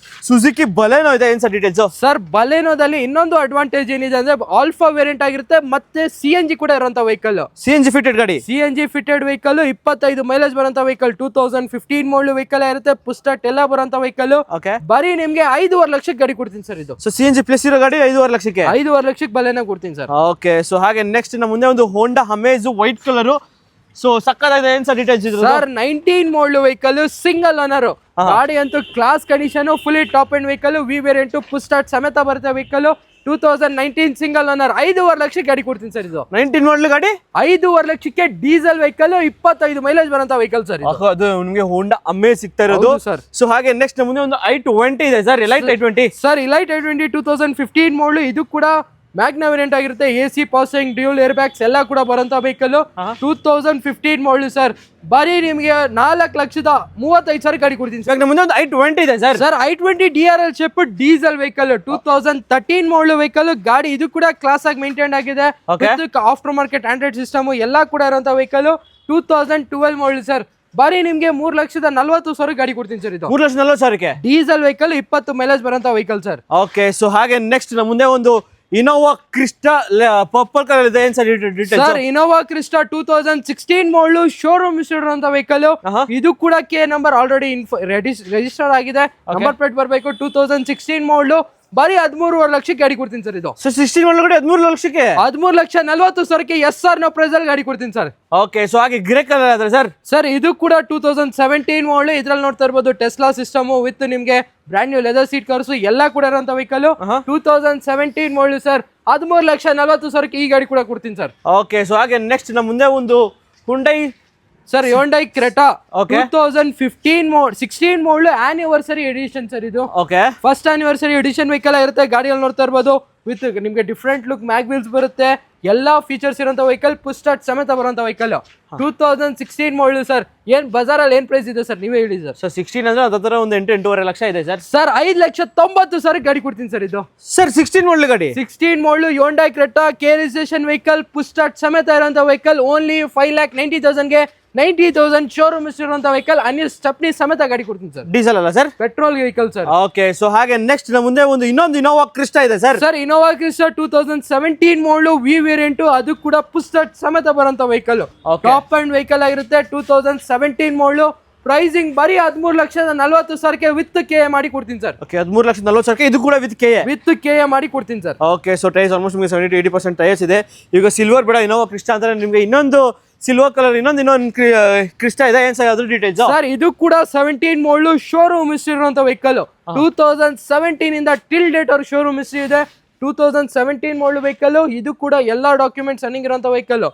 ಸುಜುಕಿ ಬಲೆನೋ ಇದೆ. ಏನ್ ಸರ್ ಡೀಟೇಲ್ಸ್? ಸರ್ ಬಲೆನೋದಲ್ಲಿ ಇನ್ನೊಂದು ಅಡ್ವಾಂಟೇಜ್ ಏನಿದೆ ಅಂದ್ರೆ ಆಲ್ಫಾ ವೇರಿಯಂಟ್ ಆಗಿರುತ್ತೆ ಮತ್ತೆ CNG ಕೂಡ ಇರುವಂತ ವೆಹಿಕಲ್. CNG ಫಿಟೆಡ್ ಗಾಡಿ. CNG ಫಿಟೆಡ್ ವೆಹಿಕಲ್ 25 ಮೈಲೇಜ್ ಬರುವಂತ ವೆಹಿಕಲ್. 2015 ಮಾಡಲ್ ವೆಹಿಕಲ್ ಇರುತ್ತೆ. ಪುಷ್ ಸ್ಟಾರ್ಟ್ ಎಲ್ಲ ಬರುವಂತ ವೆಹಿಕಲ್. ಓಕೆ, ಬರೀ ನಿಮ್ಗೆ 5.5 ಲಕ್ಷಕ್ಕೆ ಗಾಡಿ ಕೊಡ್ತೀನಿ ಸರ್. ಇದು ಸೊ CNG ಪ್ಲಸ್ ಇರೋ ಗಾಡಿ 5.5 ಲಕ್ಷಕ್ಕೆ. 5.5 ಲಕ್ಷಕ್ಕೆ ಬಲೆನ ಕೊಡ್ತೀನಿ ಸರ್. ಓಕೆ, ಸೊ ಹಾಗೆ ನೆಕ್ಸ್ಟ್ ನಮ್ಮ ಮುಂದೆ ಒಂದು Honda Amaze white colour. So ಸಕ್ಕತ್ತಾಗಿದೆ. ಏನ್ ಸರ್ ಡೀಟೇಲ್ಸ್ ಇದೆ? Sir 19 model vehicle single owner. ಗಾಡಿ ಅಂತೂ class condition fully top end vehicle. V variant push start ಸಮೇತ ಬರುತ್ತೆ ವೆಹಿಕಲ್. 2019 single owner. 5.5 ಲಕ್ಷಕ್ಕೆ ಗಾಡಿ ಕೊಡ್ತೀನಿ ಸರ್. ಇದು 19 ಮಾಡಲ್ ಗಾಡಿ 5.5 ಲಕ್ಷಕ್ಕೆ ಡೀಸೆಲ್ ವೆಹಿಕಲ್. 25 ಮೈಲೇಜ್ ಬರುವಂತ ವೆಹಿಕಲ್ ಸರ್. ಅದು ನಿಮಗೆ ಹೋಂಡಾ ಅಮೇಜ್ ಸಿಗ್ತಾ ಇರೋದು ಸರ್. ಸೊ ಹಾಗೆ ನೆಕ್ಸ್ಟ್ ಮುಂದೆ ಒಂದು i20 ಇದೆ sir. Elite i20 sir. Elite i20 2015 ಮಾಡಲ್. ಇದು ಕೂಡ ಮ್ಯಾಗ್ನಾ ವೇರಿಯಂಟ್ ಆಗಿರುತ್ತೆ. AC passing dual air bags ಎಲ್ಲ ಕೂಡ ಬರುವಂತ ವೆಹಿಕಲ್. 2015 model sir. ಬರೀ ನಿಮಗೆ 4,35,000 ಗಾಡಿ ಕೊಡ್ತೀನಿ ಸರ್. ಮುಂದೆ ಒಂದು i20 ಇದೆ sir. Sir i20 DRL shape diesel vehicle. 2013 ಮಾಡಲ್ ವೆಹಿಕಲ್. ಗಾಡಿ ಇದು ಕೂಡ ಕ್ಲಾಸ್ ಆಗಿ ಮೇಂಟೈನ್ ಆಗಿದೆ. ಆಫ್ಟರ್ ಮಾರ್ಕೆಟ್ ಆಂಡ್ರಾಯ್ಡ್ ಸಿಸ್ಟಮ್ ಎಲ್ಲ ಕೂಡ ಇರುವಂತ ವೆಹಿಕಲ್. 2012 model sir. ಬರೀ ನಿಮ್ಗೆ 3,40,000 ಗಾಡಿ ಕೊಡ್ತೀನಿ ಸರ್. ಇದು 3,40,000ಕ್ಕೆ ಡೀಸೆಲ್ ವೆಹಿಕಲ್. 20 ಮೈಲೇಜ್ ಬರುವಂತ ವೆಹಿಕಲ್ ಸರ್. ಓಕೆ, ಸೊ ಹಾಗೆ ನೆಕ್ಸ್ಟ್ ನಮ್ಮ ಮುಂದೆ ಒಂದು ಇನೋವಾ ಕ್ರಿಸ್ಟಾ ಪರ್ಪಲ್ ಕಲರ್ ಇದೆ. ಏನ್ sir details? Sir Innova Crysta 2016 ಮಾಡಲ್ ಶೋರೂಮ್ ಇರುವಂತ ವೆಹಿಕಲ್. ಇದು ಕೂಡ K ನಂಬರ್ ಆಲ್ರೆಡಿ ರಿಜಿಸ್ಟರ್ ಆಗಿದೆ. ನಂಬರ್ ಪ್ಲೇಟ್ ಬರಬೇಕು. 2016 ಮಾಡಲ್. ಬರೀ 13.5 ಲಕ್ಷಕ್ಕೆ ಗಾಡಿ ಕೊಡ್ತೀನಿ ಸರ್. ಇದು 16 ಒಳಗಡೆ 13 ಲಕ್ಷಕ್ಕೆ 13,40,000 SR ನೋ ಪ್ರೈಸ್ ಅಲ್ಲಿ ಗಾಡಿ ಕೊಡ್ತೀನಿ ಸರ್. ಓಕೆ, ಸೊ ಹಾಗೆ ಗ್ರೇ ಕಲರ್ ಆದ್ರೆ ಸರ್. ಸರ್ ಇದು ಕೂಡ 2017 ಮಾಡಲ್. ಇದ್ರಲ್ಲಿ ನೋಡ್ತಾ ಇರ್ಬೋದು ಟೆಸ್ಲಾ ಸಿಸ್ಟಮ್ ವಿತ್ ನಿಮ್ಗೆ ಬ್ರಾಂಡ್ ನ್ಯೂ ಲೆದರ್ ಸೀಟ್ ಕರ್ಸ್ ಎಲ್ಲ ಕೂಡ ಇರುವಂತ ವೆಹಿಕಲ್. 2017 model sir. 13,40,000 ಈ ಗಾಡಿ ಕೂಡ ಕೊಡ್ತೀನಿ ಸರ್. ಓಕೆ, ಸೊ ಹಾಗೆ ನೆಕ್ಸ್ಟ್ ನಮ್ಮ ಮುಂದೆ ಒಂದು Hyundai sir Hyundai Creta Okay. 2016 model anniversary edition sir ಇದು. Okay first anniversary edition vehicle ಇರುತ್ತೆ, ಗಾಡಿಯಲ್ಲಿ ನೋಡ್ತಾ ಇರ್ಬೋದು. ವಿತ್ ನಿಮ್ಗೆ ಡಿಫ್ರೆಂಟ್ ಲುಕ್ ಮ್ಯಾಗ್ ವೀಲ್ಸ್ ಬರುತ್ತೆ, ಎಲ್ಲಾ ಫೀಚರ್ಸ್ ಇರುವಂತ ವೆಹಿಕಲ್, ಪುಷ್ ಸ್ಟಾರ್ಟ್ ಸಮೇತ ಬರುವಂತ ವೆಹಿಕಲ್. 2016 model sir. ಏನ್ ಬಜಾರಲ್ಲಿ ಏನ್ ಪ್ರೈಸ್ ಇದೆ ಸರ್, ನೀವೇ ಹೇಳಿ ಸರ್. ಸೊ 16 ಅಂದ್ರೆ ಅದರ ಒಂದು 8-8.5 ಲಕ್ಷ ಇದೆ ಸರ್. ಸರ್ 5,90,000 ಗಾಡಿ ಕೊಡ್ತೀನಿ ಸರ್ ಇದು. ಸರ್ 16 ಮಾಡಲ್ ಗಾಡಿ, 16 model Hyundai Creta K registration vehicle, push start ಸಮೇತ ಇರುವಂತ ವೆಹಿಕಲ್. ಓನ್ಲಿ 5,90,000 ಗೆ 90,000 ಶೋರೂಮ್ ಇರುವಂತ ವೆಹಿಕಲ್, ಅನ್ಯ ಸ್ಟೆಪ್ನಿ ಸಮೇತ ಗಾಡಿ ಕೊಡ್ತೀನಿ ಸರ್. ಡೀಸೆಲ್ ಅಲ್ಲ sir, petrol vehicle sir. Okay. So ಹಾಗೆ ನೆಕ್ಸ್ಟ್ ನಮ್ಮ ಮುಂದೆ ಇನ್ನೊಂದು ಇನೋವಾ ಕ್ರಿಸ್ಟಾ ಇದೆ ಸರ್. ಸರ್ ಇನೋವಾ ಕ್ರಿಸ್ಟಾ 2017 ಮಾಡಲ್ ವಿ ವೇರಿಯಂಟ್, ಅದು ಕೂಡ ಪುಷ್ ಸ್ಟಾರ್ಟ್ ಸಮೇತ ಬರುವಂತ ವೆಹಿಕಲ್. ಟಾಪ್ ಅಂಡ್ ವೆಹಿಕಲ್ ಆಗಿರುತ್ತೆ. 2017 ಮಾಡಲ್. ಪ್ರೈಸಿಂಗ್ ಬರೀ 13,40,000 ವಿತ್ ಕೆ ಮಾಡಿ ಕೊಡ್ತೀನಿ ಸರ್. ಓಕೆ, 13,40,000 ಇದು ಕೂಡ ವಿತ್ ಕೆ ವಿತ್ ಕೆ ಮಾಡಿ ಕೊಡ್ತೀನಿ sir. Okay. So tyres almost ನಿಮಗೆ 70-80% ಟೈರ್ಸ್ ಇದೆ. ಈಗ ಸಿಲ್ವರ್ ಬೇಡ, ಇನೋವಾ ಕ್ರಿಸ್ಟಾ ಅಂದ್ರೆ ನಿಮಗೆ ಇನ್ನೊಂದು ಸಿಲ್ವರ್ ಕಲರ್ ಇನ್ನೊಂದು ಕ್ರಿಸ್ಟಾ ಇದೆ. ಏನ್ ಸರ್ ಅದ್ರ ಡೀಟೇಲ್ಸ್? ಸರ್ ಇದು ಕೂಡ 17 ಮಾಡಲ್ ಶೋರೂಮ್ ಹಿಸ್ಟ್ರಿ ಇರುವಂತ ವೆಹಿಕಲ್. 2017 ಇಂದ ಟಿಲ್ ಡೇಟ್ ಅವ್ರ ಶೋರೂಮ್ ಹಿಸ್ಟ್ರಿ ಇದೆ. 2017 ಮಾಡಲ್ ವೆಹಿಕಲ್, ಇದು ಕೂಡ ಎಲ್ಲಾ ಡಾಕ್ಯುಮೆಂಟ್ಸ್ ರನ್ನಿಂಗ್ ಇರುವಂತ ವೆಹಿಕಲ್.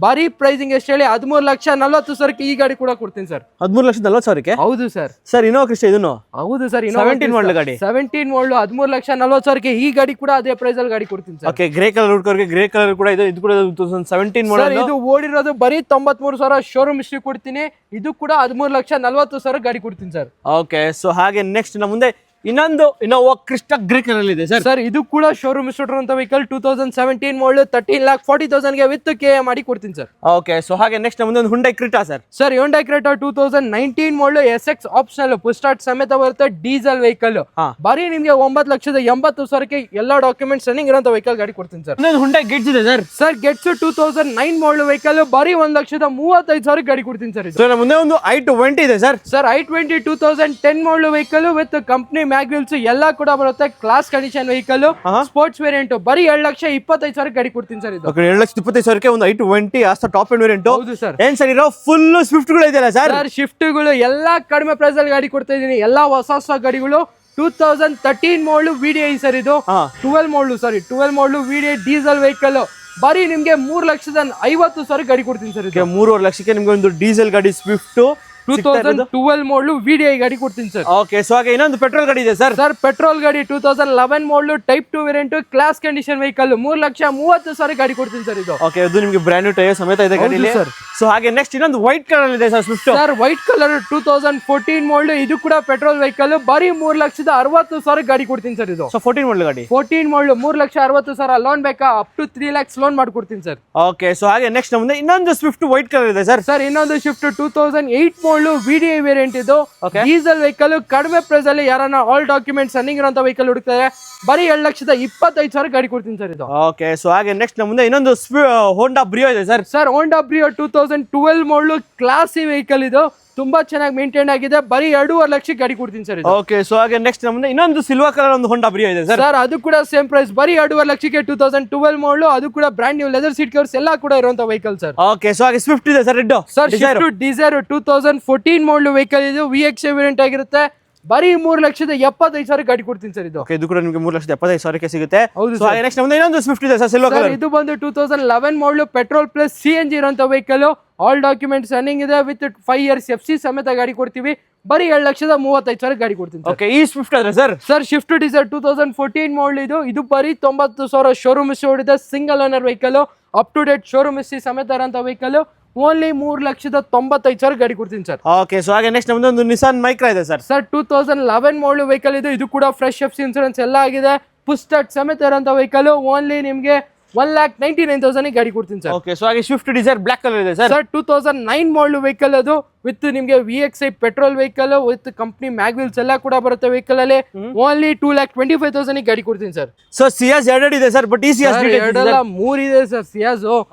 ಬರೀ ಪ್ರೈಸಿಂಗ್ ಎಷ್ಟು ಹೇಳಿ 13,40,000 ಈ ಗಾಡಿ ಕೂಡ ಕೊಡ್ತೀನಿ ಸರ್. 13,40,000? ಹೌದು ಸರ್. ಸರ್ ಇನೋವಾ ಕ್ರಿಸ್ಟಾ ಇದನ್ನು? ಹೌದು ಸರ್. 17 ಮಾಡಲ್ ಗಾಡಿ, 17 ಮಾಡಲ್ 13,40,000 ಈ ಗಾಡಿ ಕೂಡ ಅದೇ ಪ್ರೈಸ್ ಅಲ್ಲಿ ಗಾಡಿ ಕೊಡ್ತೀನಿ ಸರ್. ಓಕೆ. ಗ್ರೇ ಕಲರ್ ಹುಡ್ಕೋರಿಗೆ ಗ್ರೇ ಕಲರ್ ಕೂಡ ಇದೆ. ಇದು ಕೂಡ 2017 ಮಾಡಲ್. ಇದು ಓಡಿರೋದು ಬರೀ 93,000 ಶೋರೂಮ್ ಹಿಸ್ಟ್ರಿ ಕೊಡ್ತೀನಿ. ಇದು ಕೂಡ 13,40,000 ಗಾಡಿ ಕೊಡ್ತೀನಿ ಸರ್. ಓಕೆ. ಸೊ ಹಾಗೆ ನೆಕ್ಸ್ಟ್ ನಮ್ಮ ಮುಂದೆ ಇನ್ನೊಂದು ಇನೋವಾ ಕ್ರಿಸ್ಟಾ ಗ್ರೇ ಕಲರ್ ಇದೆ ಸರ್. ಸರ್ ಇದು ಕೂಡ ಶೋರೂಮ್ ಇರುವಂತ ವೆಹಿಕಲ್. 2017 ಮಾಡಲ್ 13,40,000 ಗೆ ವಿತ್ ಕೆ ಮಾಡಿ ಕೊಡ್ತೀನಿ ಸರ್. ಓಕೆ. ಸೊ ಹಾಗೆ ನೆಕ್ಸ್ಟ್ ಮುಂದೆ ಒಂದು Hyundai Creta sir. Sir Hyundai Creta 2019 model SX optional push start ಸಮೇತ ಬರುತ್ತೆ, ಡೀಸೆಲ್ ವೆಹಿಕಲ್. ಬರೀ ನಿಮ್ಗೆ 9,80,000 ಎಲ್ಲಾ ಡಾಕ್ಯುಮೆಂಟ್ಸ್ ರನ್ನಿಂಗ್ ಇರುವಂತ ವೆಹಿಕಲ್ ಗಾಡಿ ಕೊಡ್ತೀನಿ ಸರ್. ಹುಂಡೈ ಗೆಟ್ಸ್ ಇದೆ ಸರ್. ಸರ್ ಗೆಟ್ಸ್ 2009 ಮಾಡಲ್ ವೆಹಿಕಲ್, ಬರೀ 1,35,000 ಗಾಡಿ ಕೊಡ್ತೀನಿ ಸರ್. ಸೊ ಮುಂದೆ ಒಂದು i20 ಇದೆ sir. Sir i20 2010 model vehicle with company mag wheels ಎಲ್ಲ ಕೂಡ ಬರುತ್ತೆ. Class condition vehicle, sports variant, ಬರೀ 7,25,000 ಗಾಡಿ ಕೊಡ್ತೀನಿ ಸರ್ ಇದು. 7,25,000 ಒಂದು i20 ಆಸ್ತ ಟಾಪ್ ಎಂಡ್ ವೇರಿಯಂಟ್. ಹೌದು ಸರ್. ಏನ್ ಸರ್ ಇರೋ ಫುಲ್ ಸ್ವಿಫ್ಟ್ ಗಳು ಇದೆಯಲ್ಲ ಸರ್? ಸರ್ ಶಿಫ್ಟ್ ಗಳು ಎಲ್ಲಾ ಕಡಿಮೆ ಪ್ರೈಸ್ ಅಲ್ಲಿ ಗಾಡಿ ಕೊಡ್ತಾ ಇದೀನಿ, ಎಲ್ಲಾ ಹೊಸ ಗಾಡಿಗಳು. 2013 ಮಾಡಲ್ VDI ಸರ್ ಇದು. 12 ಮಾಡಲ್ VDI ಡೀಸೆಲ್ ವೆಹಿಕಲ್, ಬರೀ ನಿಮ್ಗೆ 3,50,000 ಗಾಡಿ ಕೊಡ್ತೀನಿ ಸರ್ ಇದು. 3.5 ಲಕ್ಷಕ್ಕೆ ನಿಮ್ಗೆ ಒಂದು ಡೀಸೆಲ್ ಗಾಡಿ ಸ್ವಿಫ್ಟ್ 2012 ಮಾಡಲ್ VDI ಗಾಡಿ ಕೊಡ್ತೀನಿ ಸರ್. ಓಕೆ. ಸೊ ಹಾಗೆ ಇನ್ನೊಂದು ಪೆಟ್ರೋಲ್ ಗಾಡಿ ಇದೆ ಸರ್. ಸರ್ ಪೆಟ್ರೋಲ್ ಗಾಡಿ 2011 model type 2 variant, class condition vehicle, 3,30,000 ಗಾಡಿ ಕೊಡ್ತೀನಿ ಸರ್ ಇದು. ಓಕೆ. ಇದು ನಿಮ್ಗೆ ಬ್ರ್ಯಾಂಡ್ ನ್ಯೂ ಟೈರ್ ಸಮೇತ ಇದೆ ಗಾಡಿಲಿ ಸರ್. ಸೊ ಹಾಗೆ ನೆಕ್ಸ್ಟ್ ಇನ್ನೊಂದು ವೈಟ್ ಕಲರ್ ಇದೆ sir Swift. Sir white colour 2014 model, ಇದು ಕೂಡ ಪೆಟ್ರೋಲ್ ವೆಹಿಕಲ್, ಬರೀ 3,60,000 ಗಾಡಿ ಕೊಡ್ತೀನಿ ಸರ್ ಇದು. ಸೊ 14 ಮಾಡಲ್ ಗಾಡಿ, 14 ಮಾಡಲ್ 3,60,000 ಲೋನ್ ಬೇಕಾ? ಅಪ್ ಟು 3 lakhs ಲೋನ್ ಮಾಡ್ಕೊಡ್ತೀನಿ ಸರ್. ಓಕೆ. ಸೊ ಹಾಗೆ ನೆಕ್ಸ್ಟ್ ಮುಂದೆ ಇನ್ನೊಂದು ಸ್ವಿಫ್ಟ್ ವೈಟ್ ಕಲರ್ ಇದೆ ಸರ್. ಸರ್ ಇನ್ನೊಂದು ಶಿಫ್ಟ್ 2008 ಮಾಡಲ್ VDI ವೇರಿಯಂಟ್, ಇದು ಡೀಸೆಲ್ ವೆಹಿಕಲ್, ಕಡಿಮೆ ಪ್ರೈಸ್ ಅಲ್ಲಿ ಯಾರನ್ನ ಆಲ್ ಡಾಕ್ಯುಮೆಂಟ್ಸ್ ರನ್ನಿಂಗ್ ಇರುವಂತ ವೆಹಿಕಲ್ ಹುಡುಕ್ತಾರೆ, ಬರೀ 7,25,000 ಗಾಡಿ ಕೊಡ್ತೀನಿ ಸರ್ ಇದು. ಓಕೆ. ಸೊ ಹಾಗೆ ನೆಕ್ಸ್ಟ್ ನಮ್ಮ ಮುಂದೆ ಇನ್ನೊಂದು ಹೋಂಡಾ ಬ್ರಿಯೋ ಇದೆ ಸರ್. ಸರ್ ಹೋಂಡಾ ಬ್ರಿಯೋ 2012 ಮಾಡಲ್ ಕ್ಲಾಸಿ ವೆಹಿಕಲ್, ಇದು ತುಂಬಾ ಚೆನ್ನಾಗಿ ಮೇಂಟೈನ್ ಆಗಿದೆ, ಬರೀ 2.5 ಲಕ್ಷ ಗಾಡಿ ಕೊಡ್ತೀನಿ ಸರ್ ಇದು. ಓಕೆ. ಸೊ ಹಾಗೆ ನೆಕ್ಸ್ಟ್ ನಮ್ಮ ಮುಂದೆ ಇನ್ನೊಂದು ಸಿಲ್ವರ್ ಕಲರ್ ಒಂದು ಹೋಂಡಾ ಬ್ರಿಯೋ ಇದೆ ಸರ್. ಸರ್ ಅದು ಕೂಡ ಸೇಮ್ ಪ್ರೈಸ್, ಬರೀ 2.5 ಲಕ್ಷಕ್ಕೆ 2012 ಮಾಡಲ್, ಅದು ಕೂಡ brand new leather seat covers ಎಲ್ಲ ಕೂಡ ಇರುವಂತ ವೆಹಿಕಲ್ ಸರ್. ಓಕೆ. ಸೊ ಹಾಗೆ ಸ್ವಿಫ್ಟ್ ಇದೆ sir. Red sir Swift Dzire 2014 ಮಾಡಲ್ ವೆಹಿಕಲ್, ಇದು VXA ವೇರಿಯಂಟ್ ಆಗಿರುತ್ತೆ, ಬರೀ 3,75,000 ಗಾಡಿ ಕೊಡ್ತೀನಿ ಸರ್ ಇದು. ಓಕೆ. ಇದು ಕೂಡ ನಿಮಗೆ 3,75,000 ಸಿಗುತ್ತೆ. ಹೌದು. ಸೊ ಹಾಗೆ ನೆಕ್ಸ್ಟ್ ಮುಂದೆ ಇನ್ನೊಂದು ಸ್ವಿಫ್ಟ್ ಇದೆ ಸರ್ ಸಿಲ್ವರ್ ಕಲರ್. ಇದು ಬಂದು 2011 ಮಾಡಲ್ ಪೆಟ್ರೋಲ್ ಪ್ಲಸ್ CNG ಇರುವಂತ ವೆಹಿಕಲ್, ಆಲ್ ಡಾಕ್ಯುಮೆಂಟ್ಸ್ ರನ್ನಿಂಗ್ ಇದೆ, ವಿತ್ 5 years FC ಸಮೇತ ಗಾಡಿ ಕೊಡ್ತೀವಿ, ಬರೀ 7,35,000 ಗಾಡಿ ಕೊಡ್ತೀನಿ. ಓಕೆ. ಈ ಸ್ವಿಫ್ಟ್ ಆದ್ರೆ sir? Sir Swift Dzire 2014 model, ಇದು ಬರೀ 90,000 ಶೋರೂಮ್ ಹಿಸ್ಟ್ರಿ ಹೊಡಿದೆ, single owner vehicle, up to date showroom history ಸಮೇತ ಇರೋಂಥ ವೆಹಿಕಲ್, ಓನ್ಲಿ 3,95,000 ಗಾಡಿ ಕೊಡ್ತೀನಿ ಸರ್. ಓಕೆ. ಸೊ ಹಾಗೆ ನೆಕ್ಸ್ಟ್ ನಮ್ದು ಒಂದು ನಿಸಾನ್ ಮೈಕ್ರಾ ಇದೆ ಸರ್. ಸರ್ 2011 ಮಾಡಲ್ ವೆಹಿಕಲ್, ಇದು ಕೂಡ ಫ್ರೆಶ್ FC ಇನ್ಸೂರೆನ್ಸ್ ಎಲ್ಲ ಆಗಿದೆ, ಪುಷ್ ಸ್ಟಾರ್ಟ್ ಸಮೇತ ಇರೋಂಥ ವೆಹಿಕಲ್, ಓನ್ಲಿ ನಿಮ್ಗೆ 1,99,000 ಗಾಡಿ ಕೊಡ್ತೀನಿ ಸರ್. ಓಕೆ. ಸೊ ಹಾಗೆ ಸ್ವಿಫ್ಟ್ ಡಿಸೈರ್ ಬ್ಲಾಕ್ ಕಲರ್ ಇದೆ ಸರ್. 2009 ಮಾಡಲ್ ವೆಹಿಕಲ್, ಅದು ವಿತ್ ನಿಮ್ಗೆ VXI petrol vehicle with company mag wheels ಎಲ್ಲ ಕೂಡ ಬರುತ್ತೆ ವೆಹಿಕಲ್ ಅಲ್ಲಿ, ಓನ್ಲಿ 2,25,000 ಗಾಡಿ ಕೊಡ್ತೀನಿ ಸರ್. ಸೊ ಸಿಯಾಸ್ 2 ಇದೆ ಸರ್, ಬಟ್ ಈ ಸಿಯಾಸ್ 3 ಇದೆ ಸರ್ ಸಿಯಾಸ್.